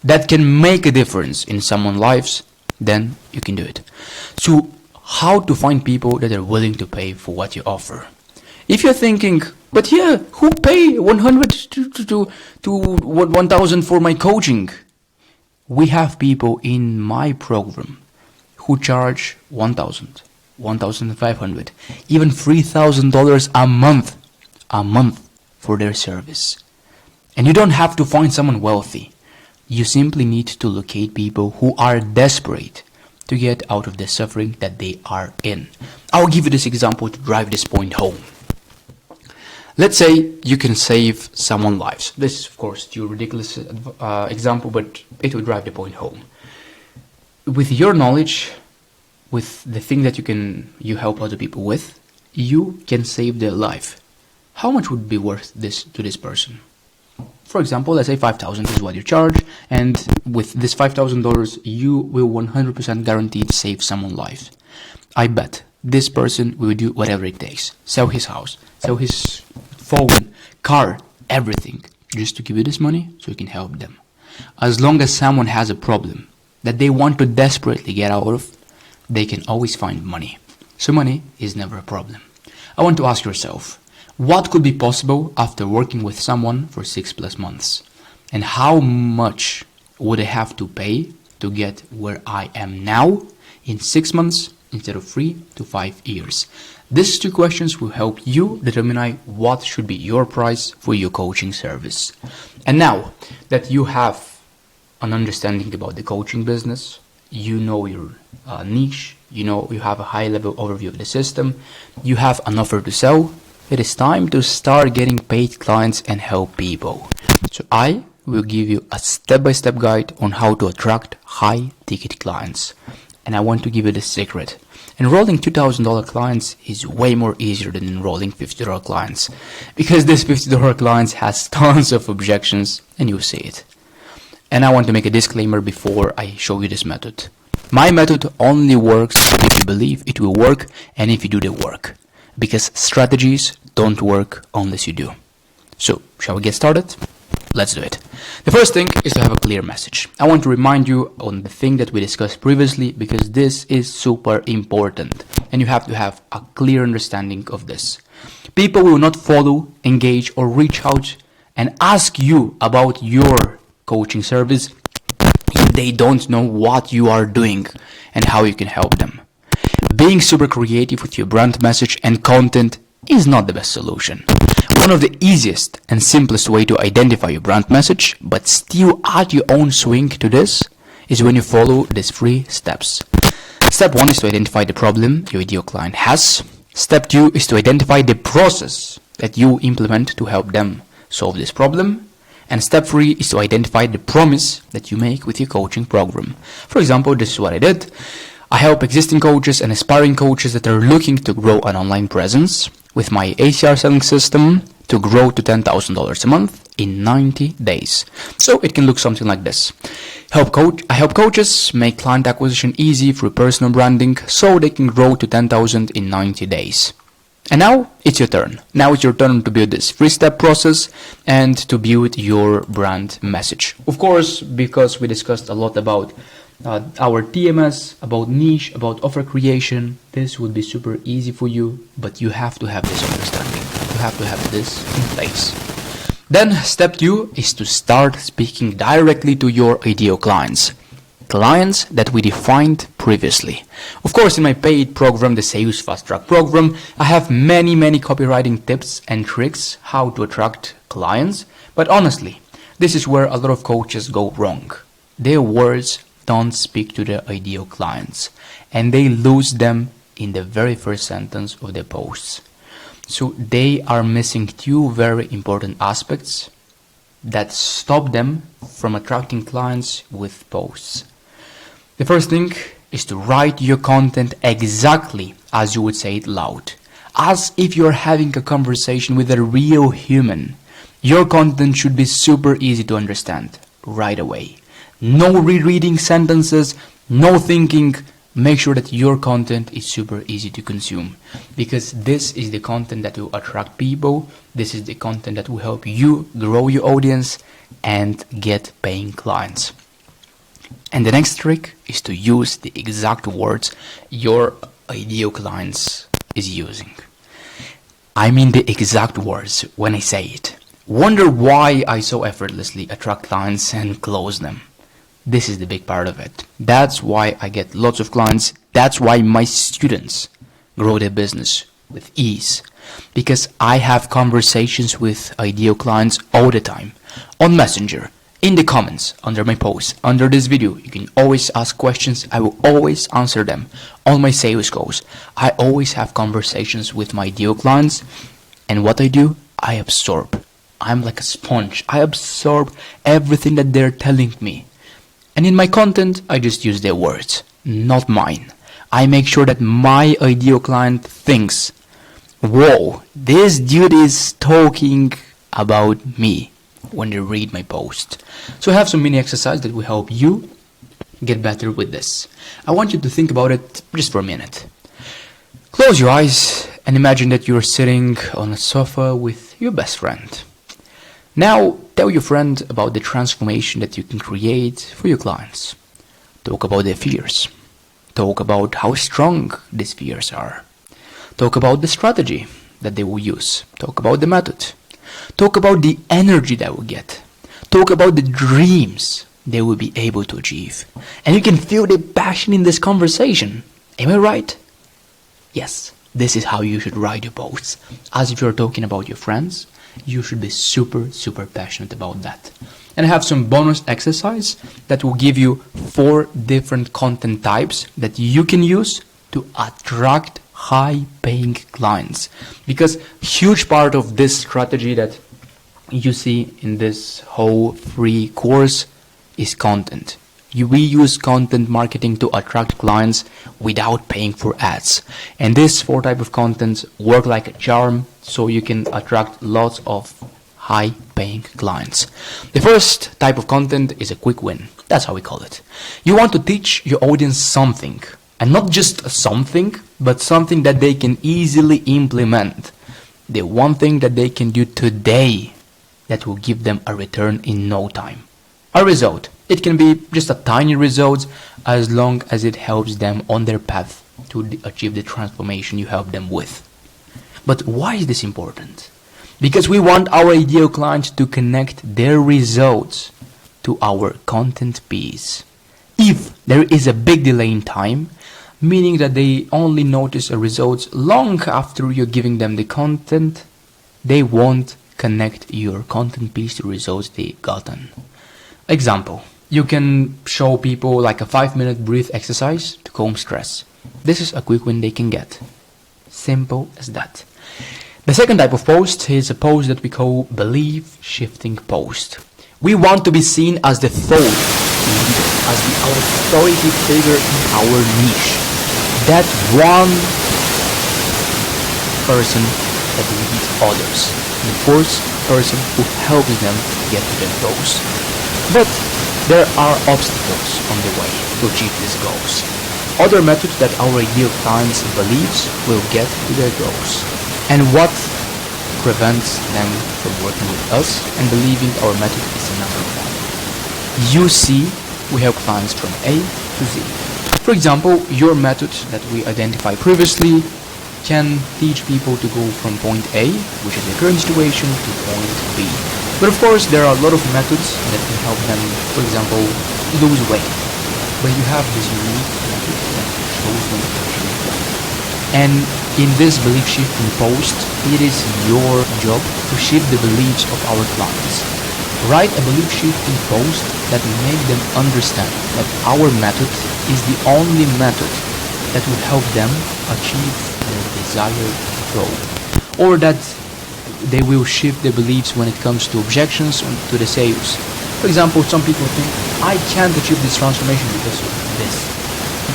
that can make a difference in someone's lives, then you can do it. So how to find people that are willing to pay for what you offer? If you're thinking, but yeah, who pay 100 to 1,000 for my coaching? We have people in my program who charge 1,000, 1,500, even $3,000 a month a month for their service. And you don't have to find someone wealthy. You simply need to locate people who are desperate to get out of the suffering that they are in. I'll give you this example to drive this point home. Let's say you can save someone's lives. This is, of course, too ridiculous example, but it will drive the point home. With your knowledge, with the thing that you help other people with, you can save their life. How much would be worth this to this person? For example, let's say $5,000 is what you charge, and with this $5,000, you will 100% guaranteed save someone's life. I bet this person will do whatever it takes. Sell his house, sell his phone, car, everything, just to give you this money so you can help them. As long as someone has a problem that they want to desperately get out of, they can always find money. So money is never a problem. I want to ask yourself, what could be possible after working with someone for 6+ months? And how much would I have to pay to get where I am now in 6 months instead of 3 to 5 years? These two questions will help you determine what should be your price for your coaching service. And now that you have an understanding about the coaching business, you know your niche, you have a high level overview of the system, you have an offer to sell, it is time to start getting paid clients and help people. So I will give you a step-by-step guide on how to attract high-ticket clients. And I want to give you the secret. Enrolling $2,000 clients is way more easier than enrolling $50 clients, because this $50 clients has tons of objections, and you see it. And I want to make a disclaimer before I show you this method. My method only works if you believe it will work and if you do the work, because strategies don't work unless you do. So, shall we get started? Let's do it. The first thing is to have a clear message. I want to remind you on the thing that we discussed previously, because this is super important and you have to have a clear understanding of this. People will not follow, engage, or reach out and ask you about your coaching service if they don't know what you are doing and how you can help them. Being super creative with your brand message and content is not the best solution. One of the easiest and simplest way to identify your brand message, but still add your own swing to this, is when you follow these 3 steps. Step 1 is to identify the problem your ideal client has. Step 2 is to identify the process that you implement to help them solve this problem. And step 3 is to identify the promise that you make with your coaching program. For example, this is what I did. I help existing coaches and aspiring coaches that are looking to grow an online presence with my ACR selling system to grow to $10,000 a month in 90 days. So it can look something like this. I help coaches make client acquisition easy through personal branding so they can grow to 10,000 in 90 days. And now it's your turn. Now it's your turn to build this 3-step process and to build your brand message. Of course, because we discussed a lot about our TMS, about niche, about offer creation, this would be super easy for you, but you have to have this understanding. You have to have this in place. Then step 2 is to start speaking directly to your ideal clients. Clients that we defined previously. Of course, in my paid program, the Sales Fast Track program, I have many copywriting tips and tricks how to attract clients. But honestly, this is where a lot of coaches go wrong. Their words don't speak to their ideal clients, and they lose them in the very first sentence of their posts. So they are missing 2 very important aspects that stop them from attracting clients with posts. The first thing is to write your content exactly as you would say it loud, as if you're having a conversation with a real human. Your content should be super easy to understand right away. No rereading sentences, no thinking. Make sure that your content is super easy to consume, because this is the content that will attract people. This is the content that will help you grow your audience and get paying clients. And the next trick is to use the exact words your ideal clients is using. I mean the exact words when I say it. Wonder why I so effortlessly attract clients and close them. This is the big part of it. That's why I get lots of clients. That's why my students grow their business with ease, because I have conversations with ideal clients all the time on Messenger, in the comments, under my posts, under this video. You can always ask questions. I will always answer them. On my sales calls, I always have conversations with my ideal clients, and what I do, I absorb. I'm like a sponge. I absorb everything that they're telling me. And in my content, I just use their words, not mine. I make sure that my ideal client thinks, whoa, this dude is talking about me when they read my post. So I have some mini exercise that will help you get better with this. I want you to think about it just for a minute. Close your eyes and imagine that you're sitting on a sofa with your best friend. Now tell your friend about the transformation that you can create for your clients. Talk about their fears. Talk about how strong these fears are. Talk about the strategy that they will use. Talk about the method. Talk about the energy they will get. Talk about the dreams they will be able to achieve. And you can feel the passion in this conversation. Am I right? Yes, this is how you should write your posts. As if you're talking about your friends, you should be super passionate about that. And I have some bonus exercise that will give you 4 different content types that you can use to attract high-paying clients. Because huge part of this strategy that you see in this whole free course is content. We use content marketing to attract clients without paying for ads. And this 4 type of content work like a charm, so you can attract lots of high-paying clients. The first type of content is a quick win. That's how we call it. You want to teach your audience something. And not just something, but something that they can easily implement. The one thing that they can do today that will give them a return in no time. A result. It can be just a tiny result as long as it helps them on their path to achieve the transformation you help them with. But why is this important? Because we want our ideal client to connect their results to our content piece. If there is a big delay in time, meaning that they only notice a results long after you're giving them the content, they won't connect your content piece to results they've gotten. Example, you can show people like a 5-minute breath exercise to calm stress. This is a quick win they can get. Simple as that. The second type of post is a post that we call belief shifting post. We want to be seen as the thought leader, as the authority figure in our niche. That one person that leads others. The first person who helps them get to their goals. But there are obstacles on the way to achieve these goals. Other methods that our ideal clients believes will get to their goals. And what prevents them from working with us and believing our method is number 1. You see, we help clients from A to Z. For example, your method that we identified previously can teach people to go from point A, which is their current situation, to point B. But of course, there are a lot of methods that can help them, for example, lose weight. But you have this unique method that shows them achieve that. And in this belief shifting post, it is your job to shift the beliefs of our clients. Write a belief shifting post that will make them understand that our method is the only method that will help them achieve their desired goal. Or that they will shift their beliefs when it comes to objections to the sales. For example, some people think, I can't achieve this transformation because of this.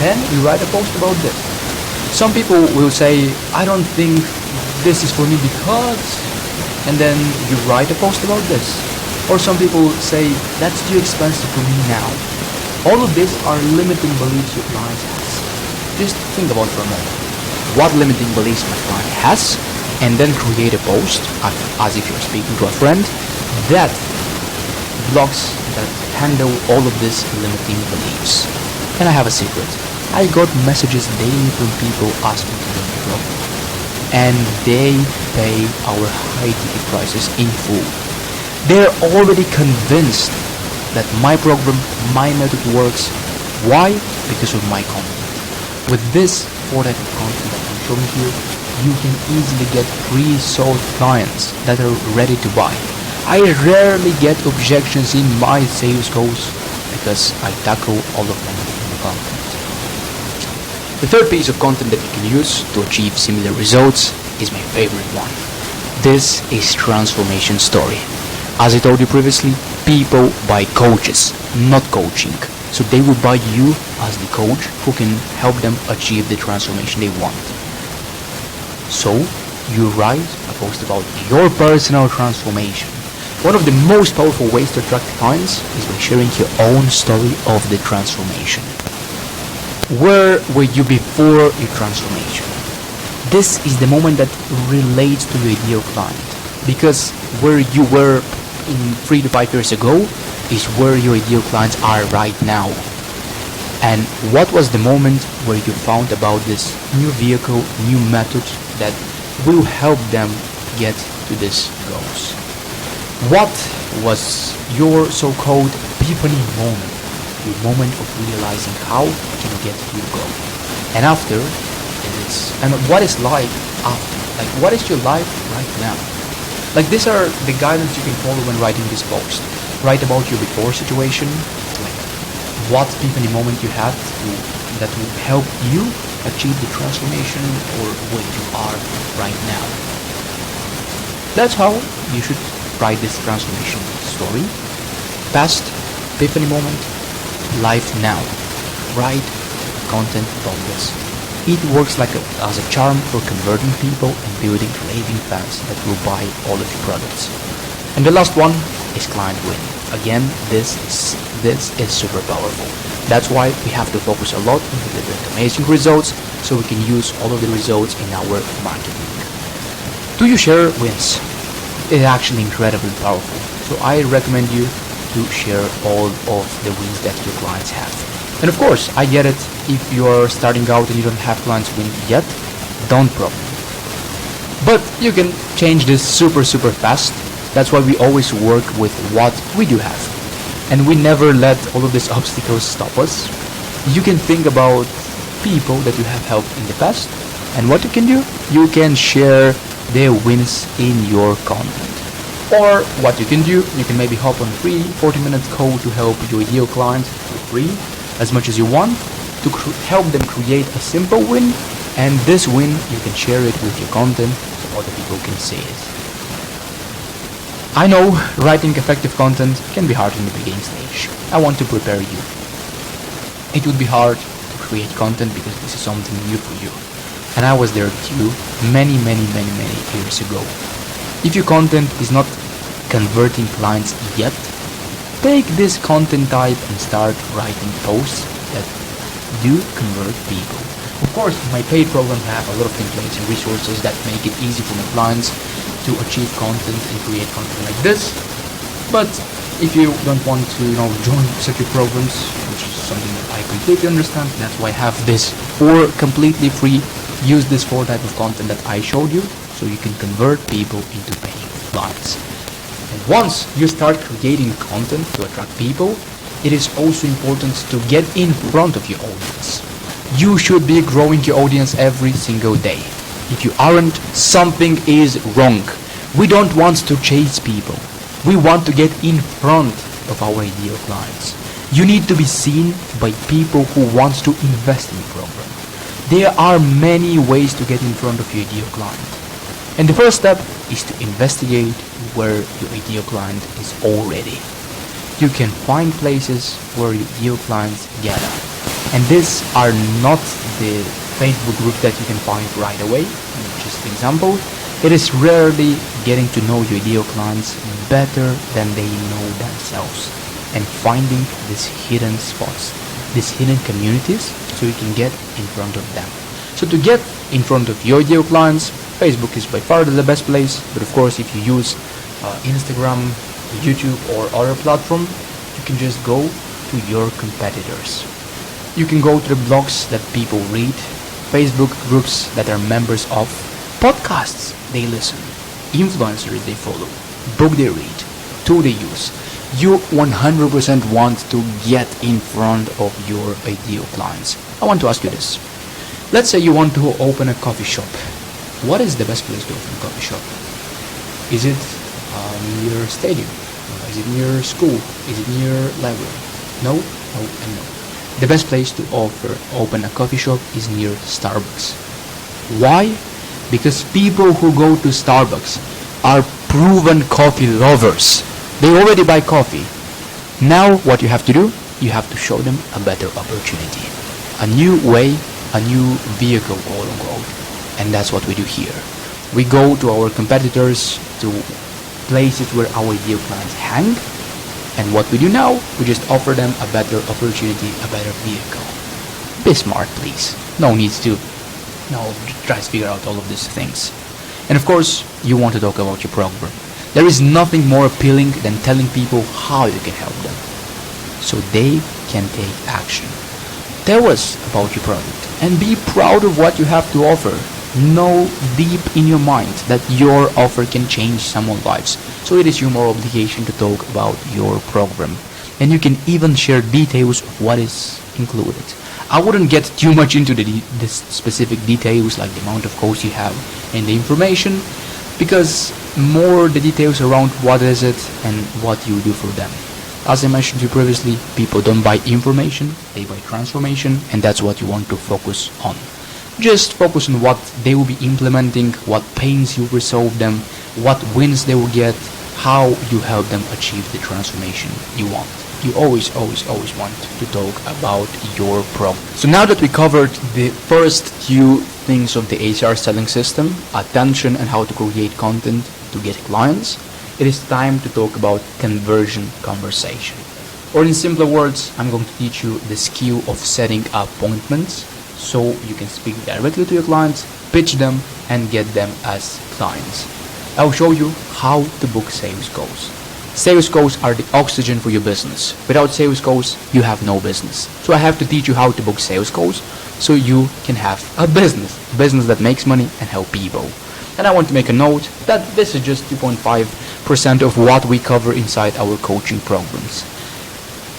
Then we write a post about this. Some people will say, I don't think this is for me because, and then you write a post about this. Or some people say, that's too expensive for me now. All of these are limiting beliefs your client has. Just think about it for a moment. What limiting beliefs my client has, and then create a post, as if you're speaking to a friend, that blocks, that handle all of these limiting beliefs. And I have a secret. I got messages daily from people asking to join the program. And they pay our high ticket prices in full. They're already convinced that my program, my method works. Why? Because of my content. With this 4 type of content that I'm showing you, you can easily get pre-sold clients that are ready to buy. I rarely get objections in my sales calls because I tackle all of them in the content. The third piece of content that you can use to achieve similar results is my favorite one. This is transformation story. As I told you previously, people buy coaches, not coaching. So they will buy you as the coach who can help them achieve the transformation they want. So you write a post about your personal transformation. One of the most powerful ways to attract clients is by sharing your own story of the transformation. Where were you before your transformation? This is the moment that relates to your ideal client, because where you were in 3 to 5 years ago is where your ideal clients are right now. And what was the moment where you found about this new vehicle, new method that will help them get to these goals? What was your so-called epiphany moment? Your moment of realizing how you can get to your goal. And after, and what is life after? Like, what is your life right now? Like, these are the guidance you can follow when writing this post. Write about your before situation, like what epiphany moment you had that will help you achieve the transformation or where you are right now. That's how you should write this transformation story. Past, epiphany moment, life now. Write content about this. It works like as a charm for converting people and building raving fans that will buy all of your products. And the last one is client win. Again, this is super powerful. That's why we have to focus a lot on delivering amazing results so we can use all of the results in our marketing. Do you share wins? It's actually incredibly powerful. So I recommend you to share all of the wins that your clients have. And of course, I get it. If you're starting out and you don't have clients win yet, don't problem. But you can change this super fast. That's why we always work with what we do have. And we never let all of these obstacles stop us. You can think about people that you have helped in the past. And what you can do, you can share their wins in your content. Or what you can do, you can maybe hop on a free 40-minute call to help your ideal clients for free, as much as you want, to help them create a simple win, and this win you can share it with your content so other people can see it. I know writing effective content can be hard in the beginning stage. I want to prepare you. It would be hard to create content because this is something new for you. And I was there too many years ago. If your content is not converting clients yet, take this content type and start writing posts that do convert people. Of course, my paid programs have a lot of templates and resources that make it easy for my clients to achieve content and create content like this. But if you don't want to, join such programs, which is something that I completely understand, that's why I have this 4 completely free. Use this 4 type of content that I showed you so you can convert people into paying clients. And once you start creating content to attract people, it is also important to get in front of your audience. You should be growing your audience every single day. If you aren't, something is wrong. We don't want to chase people. We want to get in front of our ideal clients. You need to be seen by people who want to invest in your program. There are many ways to get in front of your ideal client. And the first step is to investigate where your ideal client is already. You can find places where your ideal clients gather. And these are not the Facebook group that you can find right away. Just an example, it is rarely getting to know your ideal clients better than they know themselves and finding these hidden spots, these hidden communities, so you can get in front of them. So to get in front of your ideal clients, Facebook is by far the best place, but of course if you use Instagram, YouTube or other platform, you can just go to your competitors. You can go to the blogs that people read, Facebook groups that are members of, podcasts they listen, influencers they follow, book they read, tool they use. You 100% want to get in front of your ideal clients. I want to ask you this. Let's say you want to open a coffee shop. What is the best place to open a coffee shop? Is it near stadium? Is it near school? Is it near library? No, no, and no. The best place to open a coffee shop is near Starbucks. Why? Because people who go to Starbucks are proven coffee lovers. They already buy coffee. Now what you have to do? You have to show them a better opportunity. A new way, a new vehicle, quote unquote. And that's what we do here. We go to our competitors, to places where our ideal clients hang. And what we do now, we just offer them a better opportunity, a better vehicle. Be smart, please. No needs to try to figure out all of these things. And of course, you want to talk about your program. There is nothing more appealing than telling people how you can help them, so they can take action. Tell us about your product and be proud of what you have to offer. Know deep in your mind that your offer can change someone's lives, so it is your moral obligation to talk about your program. And you can even share details of what is included. I wouldn't get too much into the specific details, like the amount of codes you have and the information, because more the details around what is it and what you do for them. As I mentioned to you previously, people don't buy information, they buy transformation, and that's what you want to focus on. Just focus on what they will be implementing, what pains you resolve them, what wins they will get, how you help them achieve the transformation you want. You always want to talk about your problem. So now that we covered the first few things of the HR selling system, attention and how to create content to get clients, it is time to talk about conversion conversation. Or in simpler words, I'm going to teach you the skill of setting appointments so you can speak directly to your clients, pitch them, and get them as clients. I'll show you how to book sales calls. Sales calls are the oxygen for your business. Without sales calls, you have no business. So I have to teach you how to book sales calls so you can have a business that makes money and help people. And I want to make a note that this is just 2.5% of what we cover inside our coaching programs.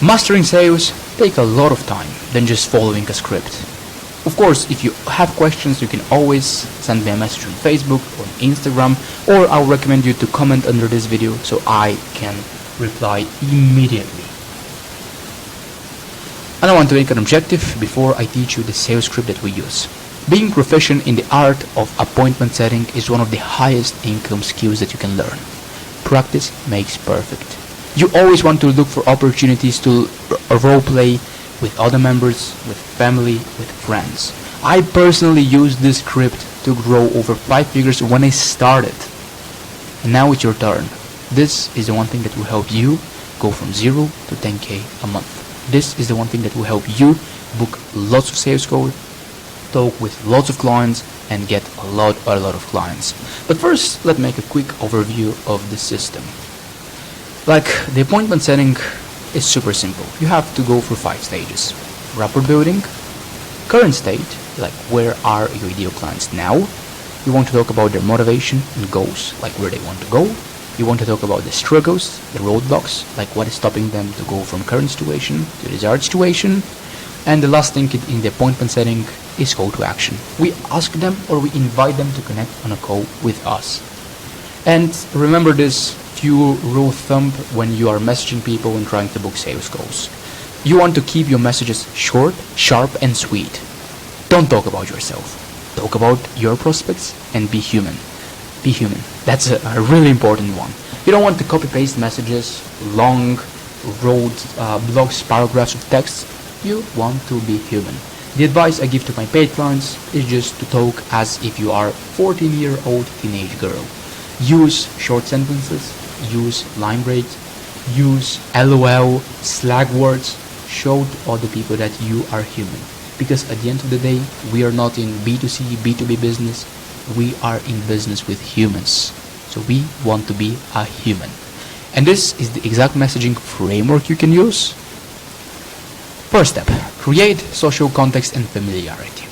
Mastering sales takes a lot of time than just following a script. Of course, if you have questions, you can always send me a message on Facebook or Instagram, or I'll recommend you to comment under this video so I can reply immediately. And I want to make an objective before I teach you the sales script that we use. Being proficient in the art of appointment setting is one of the highest income skills that you can learn. Practice makes perfect. You always want to look for opportunities to role play with other members, with family, with friends. I personally used this script to grow over 5 figures when I started. And now it's your turn. This is the one thing that will help you go from 0 to 10K a month. This is the one thing that will help you book lots of sales calls, talk with lots of clients, and get a lot of clients. But first, let's make a quick overview of the system. Like, the appointment setting is super simple. You have to go through 5 stages. Rapport building, current state, like where are your ideal clients now. You want to talk about their motivation and goals, like where they want to go. You want to talk about the struggles, the roadblocks, like what is stopping them to go from current situation to desired situation. And the last thing in the appointment setting is call to action. We ask them or we invite them to connect on a call with us. And remember this few rule of thumb when you are messaging people and trying to book sales calls. You want to keep your messages short, sharp, and sweet. Don't talk about yourself. Talk about your prospects and be human. Be human. That's a really important one. You don't want to copy-paste messages, long, blogs, paragraphs of text. You want to be human. The advice I give to my paid clients is just to talk as if you are a 14-year-old teenage girl. Use short sentences, use line breaks, use LOL, slag words. Show to other people that you are human. Because at the end of the day, we are not in B2C, B2B business. We are in business with humans. So we want to be a human. And this is the exact messaging framework you can use. First step, create social context and familiarity.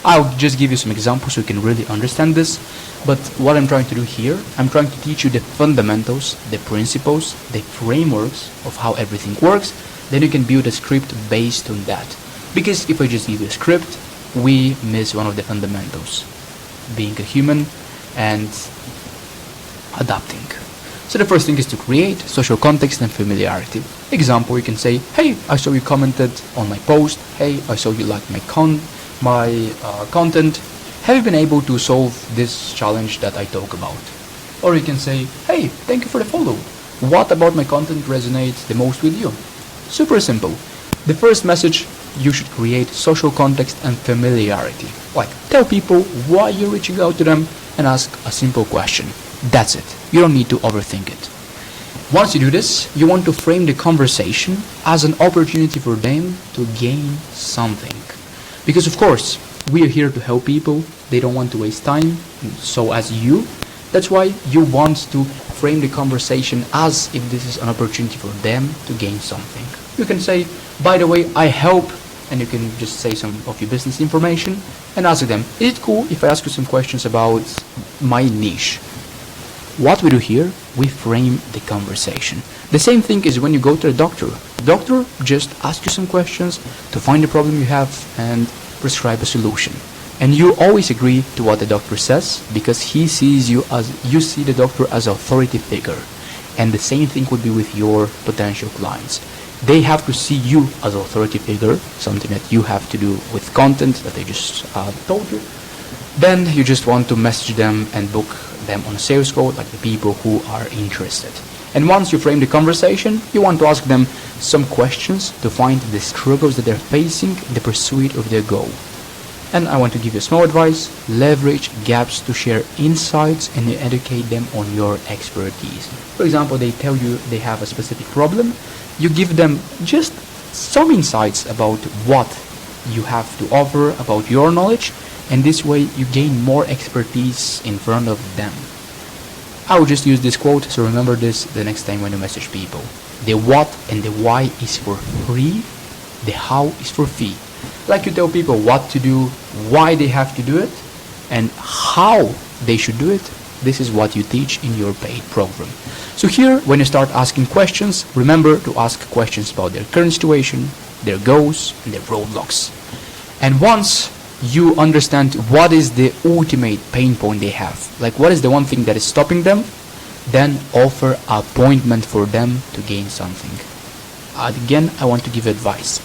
I'll just give you some examples so you can really understand this. But what I'm trying to do here, I'm trying to teach you the fundamentals, the principles, the frameworks of how everything works. Then you can build a script based on that. Because if I just give you a script, we miss one of the fundamentals. being a human and adapting. So the first thing is to create social context and familiarity. Example, you can say, hey, I saw you commented on my post. Hey, I saw you liked my content. Have you been able to solve this challenge that I talk about? Or you can say, hey, thank you for the follow. What about my content resonates the most with you? Super simple. The first message, you should create social context and familiarity. Like, tell people why you're reaching out to them and ask a simple question. That's it. You don't need to overthink it. Once you do this, you want to frame the conversation as an opportunity for them to gain something. Because of course, we are here to help people. They don't want to waste time. So as you, that's why you want to frame the conversation as if this is an opportunity for them to gain something. You can say, by the way, I help, and you can just say some of your business information and ask them, is it cool if I ask you some questions about my niche? What we do here, we frame the conversation. The same thing is when you go to the doctor. The doctor just asks you some questions to find the problem you have and prescribe a solution. And you always agree to what the doctor says because he sees you as, you see the doctor as an authority figure. And the same thing would be with your potential clients. They have to see you as an authority figure, something that you have to do with content that they just told you. Then you just want to message them and book them on a sales call, like the people who are interested. And once you frame the conversation, you want to ask them some questions to find the struggles that they're facing in the pursuit of their goal. And I want to give you a small advice: leverage gaps to share insights and educate them on your expertise. For example, they tell you they have a specific problem. You give them just some insights about what you have to offer, about your knowledge, and this way you gain more expertise in front of them. I will just use this quote, so remember this the next time when you message people. The what and the why is for free, the how is for fee. Like you tell people what to do, why they have to do it, and how they should do it. This is what you teach in your paid program. So here, when you start asking questions, remember to ask questions about their current situation, their goals, and their roadblocks. And once you understand what is the ultimate pain point they have, like what is the one thing that is stopping them, then offer an appointment for them to gain something. Again, I want to give advice.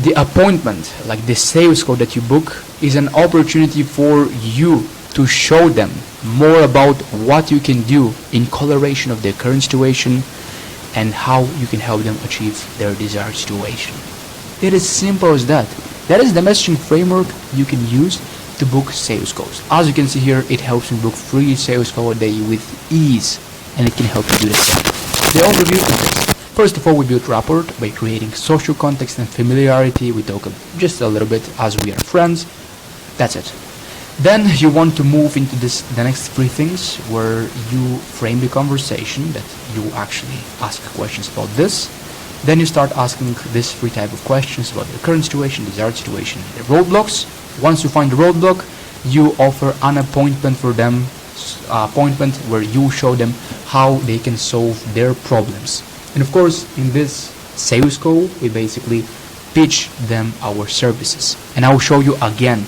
The appointment, like the sales call that you book, is an opportunity for you to show them more about what you can do in coloration of their current situation and how you can help them achieve their desired situation. It is simple as that. That is the messaging framework you can use to book sales calls. As you can see here, it helps you book 3 sales calls a day with ease, and it can help you do the same. The overview is this. First of all, we build rapport by creating social context and familiarity. We talk just a little bit as we are friends. That's it. Then you want to move into the next 3 things where you frame the conversation, that you actually ask questions about this. Then you start asking this 3 type of questions about the current situation, desired situation, the roadblocks. Once you find the roadblock, you offer an appointment for them, appointment where you show them how they can solve their problems. And of course, in this sales call, we basically pitch them our services. And I will show you again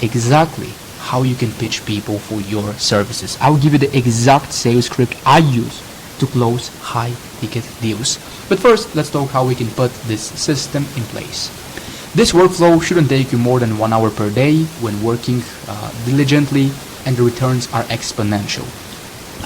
exactly how you can pitch people for your services. I will give you the exact sales script I use to close high ticket deals. But first, let's talk how we can put this system in place. This workflow shouldn't take you more than 1 hour per day when working diligently, and the returns are exponential.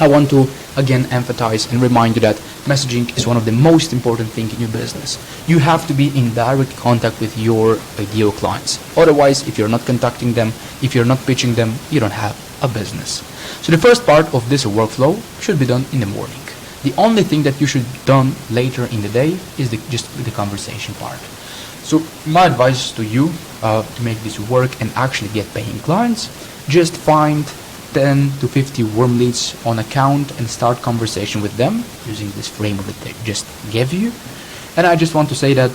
I want to again emphasize and remind you that messaging is one of the most important things in your business. You have to be in direct contact with your ideal clients. Otherwise, if you're not contacting them, if you're not pitching them, you don't have a business. So the first part of this workflow should be done in the morning. The only thing that you should done later in the day is just the conversation part. So my advice to you to make this work and actually get paying clients, just find 10 to 50 warm leads on account and start conversation with them using this framework that they just gave you. And I just want to say that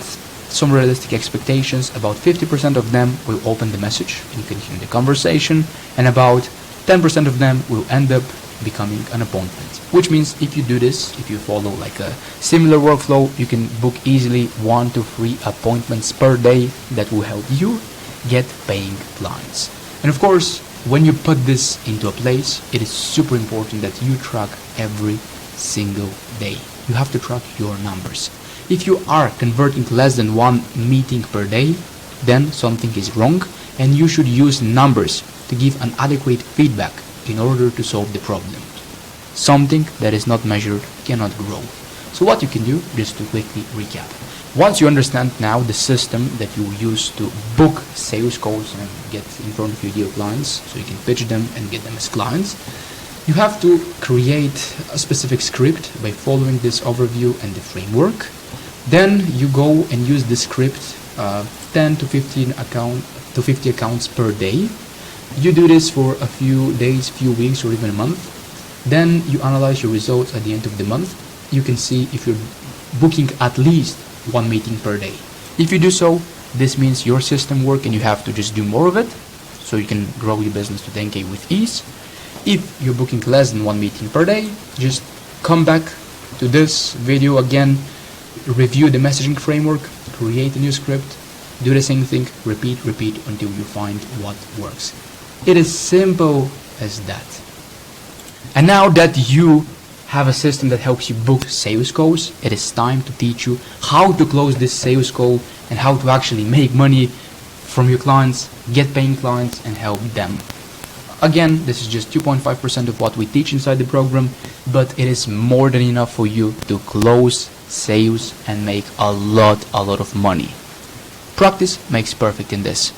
some realistic expectations, about 50% of them will open the message and continue the conversation, and about 10% of them will end up becoming an appointment. Which means if you do this, if you follow like a similar workflow, you can book easily 1 to 3 appointments per day that will help you get paying clients. And of course, when you put this into a place, it is super important that you track every single day. You have to track your numbers. If you are converting less than one meeting per day, then something is wrong, and you should use numbers to give an adequate feedback in order to solve the problem. Something that is not measured cannot grow. So what you can do, just to quickly recap. Once you understand now the system that you use to book sales calls and get in front of your ideal clients, so you can pitch them and get them as clients, you have to create a specific script by following this overview and the framework. Then you go and use the script 10 to 50 accounts per day. You do this for a few days, few weeks, or even a month. Then you analyze your results at the end of the month. You can see if you're booking at least one meeting per day. If you do so, this means your system works and you have to just do more of it, so you can grow your business to 10K with ease. If you're booking less than one meeting per day, just come back to this video again, review the messaging framework, create a new script, do the same thing, repeat until you find what works. It is simple as that. And now that you have a system that helps you book sales calls, it is time to teach you how to close this sales call and how to actually make money from your clients, get paying clients, and help them. Again, this is just 2.5% of what we teach inside the program, but it is more than enough for you to close sales and make a lot of money. Practice makes perfect in this.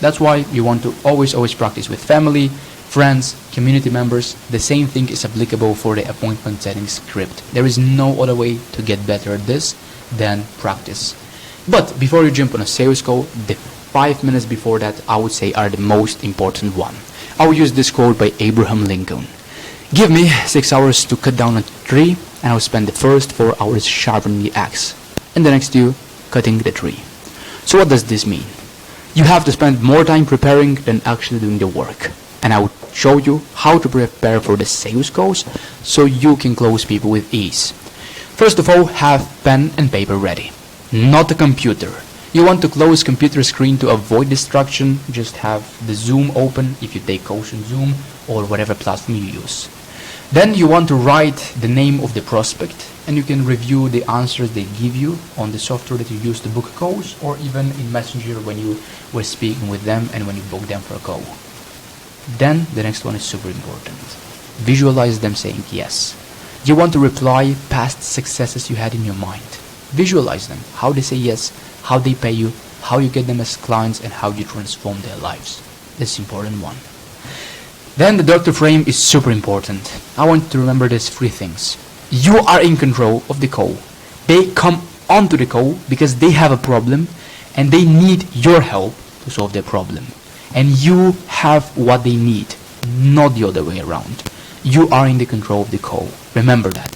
That's why you want to always practice with family, friends, community members. The same thing is applicable for the appointment setting script. There is no other way to get better at this than practice. But before you jump on a sales call, the 5 minutes before that, I would say, are the most important one. I will use this quote by Abraham Lincoln. Give me 6 hours to cut down a tree, and I will spend the first 4 hours sharpening the axe, and the next 2 cutting the tree. So what does this mean? You have to spend more time preparing than actually doing the work. And I will show you how to prepare for the sales calls so you can close people with ease. First of all, have pen and paper ready, not a computer. You want to close computer screen to avoid distraction. Just have the Zoom open if you take Ocean Zoom or whatever platform you use. Then you want to write the name of the prospect, and you can review the answers they give you on the software that you use to book calls, or even in Messenger when you were speaking with them and when you book them for a call. Then the next one is super important. Visualize them saying yes. You want to reply past successes you had in your mind. Visualize them, how they say yes, how they pay you, how you get them as clients, and how you transform their lives. This is important one. Then the doctor frame is super important. I want you to remember these 3 things. You are in control of the call. They come onto the call because they have a problem and they need your help to solve their problem. And you have what they need, not the other way around. You are in the control of the call. Remember that.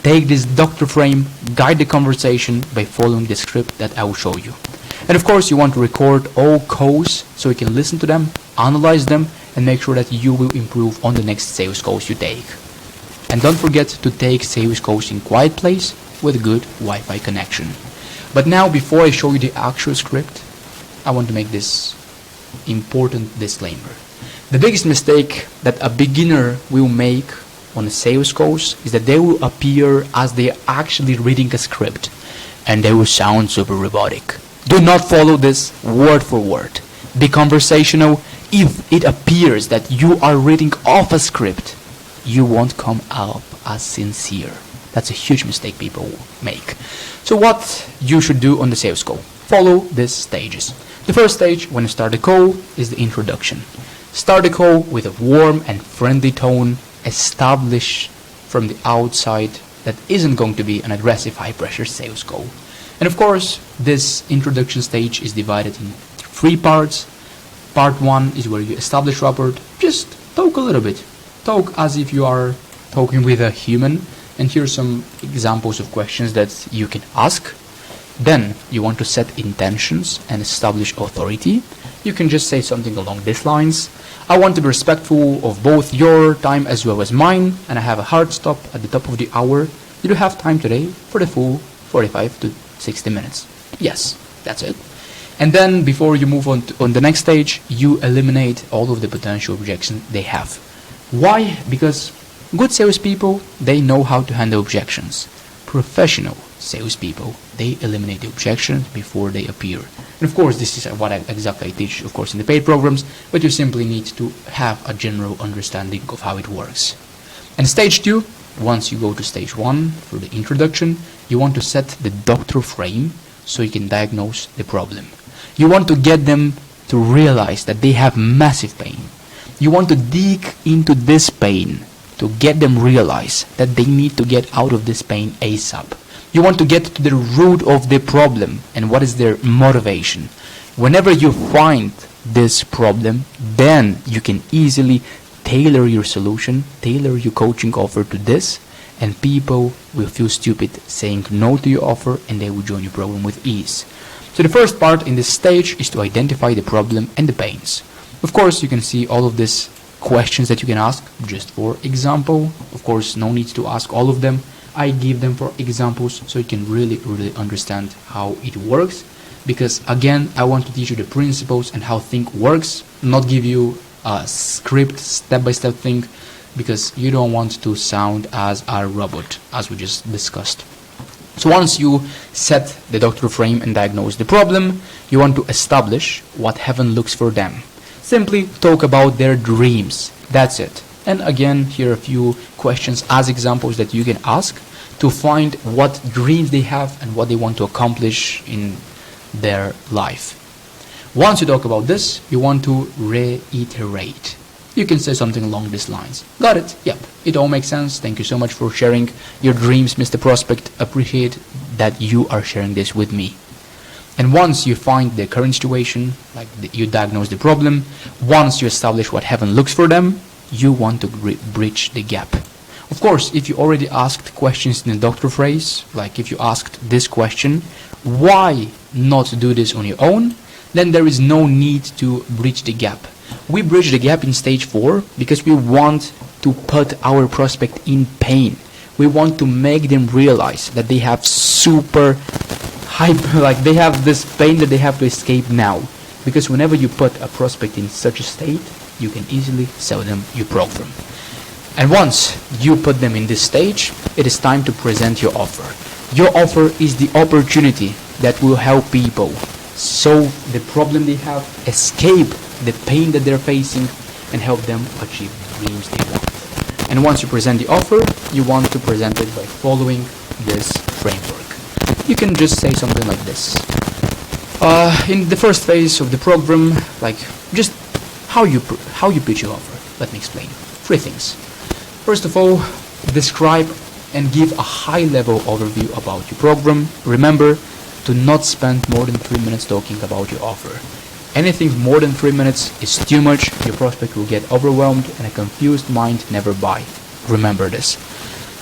Take this doctor frame, guide the conversation by following the script that I will show you. And of course, you want to record all calls so you can listen to them, analyze them, and make sure that you will improve on the next sales calls you take. And don't forget to take sales calls in quiet place with good Wi-Fi connection. But now, before I show you the actual script, I want to make this important disclaimer. The biggest mistake that a beginner will make on a sales calls is that they will appear as they are actually reading a script, and they will sound super robotic. Do not follow this word for word. Be conversational. If it appears that you are reading off a script, you won't come up as sincere. That's a huge mistake people make. So what you should do on the sales call? Follow these stages. The first stage when you start the call is the introduction. Start the call with a warm and friendly tone. Establish from the outside that isn't going to be an aggressive high-pressure sales call. And of course, this introduction stage is divided in 3 parts. Part 1 is where you establish rapport. Just talk a little bit. Talk as if you are talking with a human. And here are some examples of questions that you can ask. Then you want to set intentions and establish authority. You can just say something along these lines. I want to be respectful of both your time as well as mine, and I have a hard stop at the top of the hour. You do have time today for the full 45 to 60 minutes. Yes, that's it. And then before you move on the next stage, you eliminate all of the potential objections they have. Why? Because good salespeople, they know how to handle objections. Professional salespeople, they eliminate the objections before they appear. And of course, this is what exactly I teach, of course, in the paid programs, but you simply need to have a general understanding of how it works. And stage 2, once you go to stage 1 for the introduction, you want to set the doctor frame so you can diagnose the problem. You want to get them to realize that they have massive pain. You want to dig into this pain to get them realize that they need to get out of this pain ASAP. You want to get to the root of the problem and what is their motivation. Whenever you find this problem, then you can easily tailor your solution, tailor your coaching offer to this, and people will feel stupid saying no to your offer and they will join your program with ease. So the first part in this stage is to identify the problem and the pains. Of course, you can see all of these questions that you can ask just for example. Of course, no need to ask all of them. I give them for examples so you can really understand how it works, because again, I want to teach you the principles and how thing works, not give you a script step-by-step thing, because you don't want to sound as a robot, as we just discussed. So once you set the doctor frame and diagnose the problem, you want to establish what heaven looks for them. Simply talk about their dreams. That's it. And again, here are a few questions as examples that you can ask to find what dreams they have and what they want to accomplish in their life. Once you talk about this, you want to reiterate. You can say something along these lines. Got it? Yep. It all makes sense. Thank you so much for sharing your dreams, Mr. Prospect. Appreciate that you are sharing this with me. And once you find the current situation, like you diagnose the problem, once you establish what heaven looks for them, you want to bridge the gap. Of course, if you already asked questions in the doctor phrase, like if you asked this question, why not do this on your own, then there is no need to bridge the gap. We bridge the gap in stage 4 because we want to put our prospect in pain. We want to make them realize that they have super hyper, like they have this pain that they have to escape now. Because whenever you put a prospect in such a state, you can easily sell them your program. And once you put them in this stage, it is time to present your offer. Your offer is the opportunity that will help people solve the problem they have, escape the pain that they're facing, and help them achieve the dreams they want. And once you present the offer, you want to present it by following this framework. You can just say something like this. In the first phase of the program, like just how you pitch your offer. Let me explain. 3 things. First of all, describe and give a high-level overview about your program. Remember to not spend more than 3 minutes talking about your offer. Anything more than 3 minutes is too much. Your prospect will get overwhelmed and a confused mind never buy. Remember this.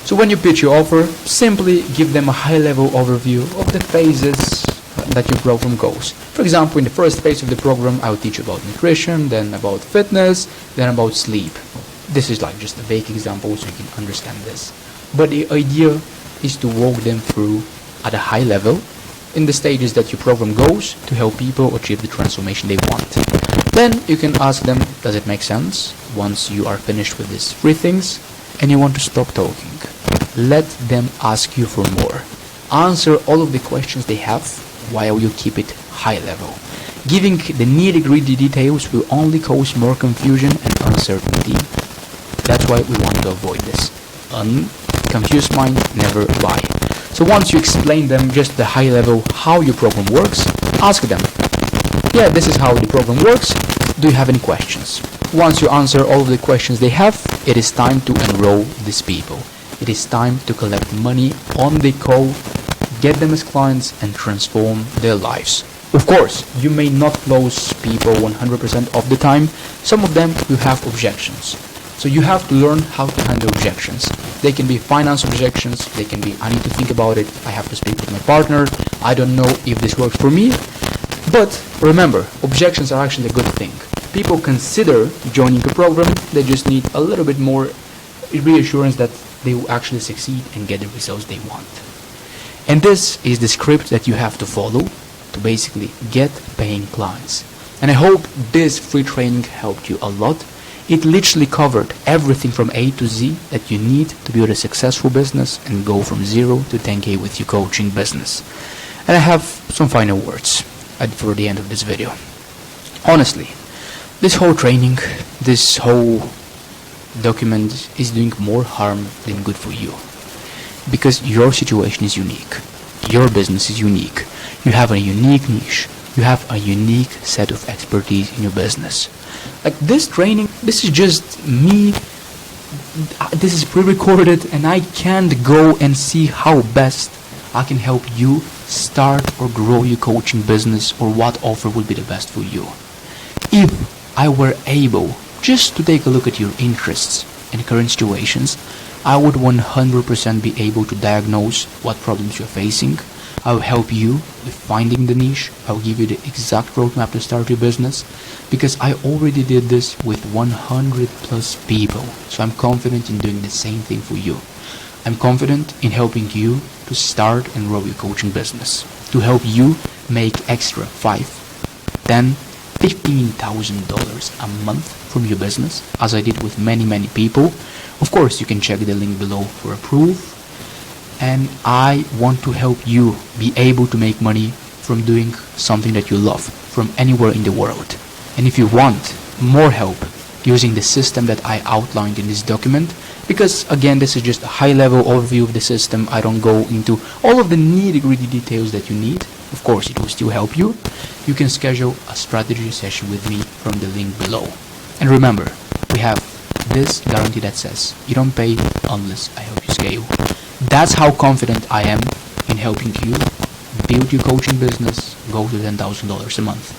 So when you pitch your offer, simply give them a high-level overview of the phases that your program goes. For example, in the first phase of the program, I will teach you about nutrition, then about fitness, then about sleep. This is like just a vague example so you can understand this. But the idea is to walk them through at a high level in the stages that your program goes to help people achieve the transformation they want. Then you can ask them, does it make sense? Once you are finished with these 3 things and you want to stop talking, let them ask you for more. Answer all of the questions they have while you keep it high level. Giving the nitty-gritty details will only cause more confusion and uncertainty. That's why we want to avoid this. Confused mind never buy. So once you explain them just the high level how your program works, ask them, yeah, this is how the program works. Do you have any questions? Once you answer all of the questions they have, it is time to enroll these people. It is time to collect money on the call, get them as clients, and transform their lives. Of course, you may not close people 100% of the time. Some of them will have objections. So you have to learn how to handle objections. They can be finance objections, they can be, I need to think about it, I have to speak with my partner, I don't know if this works for me. But remember, objections are actually a good thing. People consider joining a program, they just need a little bit more reassurance that they will actually succeed and get the results they want. And this is the script that you have to follow to basically get paying clients. And I hope this free training helped you a lot. It literally covered everything from A to Z that you need to build a successful business and go from 0 to 10K with your coaching business. And I have some final words for the end of this video. Honestly, this whole training, this whole document is doing more harm than good for you. Because your situation is unique. Your business is unique. You have a unique niche. You have a unique set of expertise in your business. Like this training, this is just me. This is pre-recorded and I can't go and see how best I can help you start or grow your coaching business or what offer will be the best for you. If I were able just to take a look at your interests and current situations, I would 100% be able to diagnose what problems you're facing. I'll help you with finding the niche. I'll give you the exact roadmap to start your business, because I already did this with 100 plus people. So I'm confident in doing the same thing for you. I'm confident in helping you to start and grow your coaching business, to help you make extra $5,000, $10,000, $15,000 a month from your business, as I did with many people. Of course, you can check the link below for a proof. And I want to help you be able to make money from doing something that you love from anywhere in the world. And if you want more help using the system that I outlined in this document, because again, this is just a high-level overview of the system, I don't go into all of the nitty-gritty details that you need. Of course, it will still help you. You can schedule a strategy session with me from the link below. And remember, we have this guarantee that says you don't pay unless I help you scale. That's how confident I am in helping you build your coaching business, go to $10,000 a month.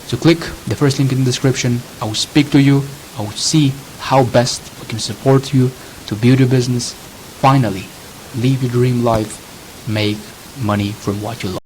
So click the first link in the description. I will speak to you. I will see how best we can support you to build your business. Finally, live your dream life, make money from what you love.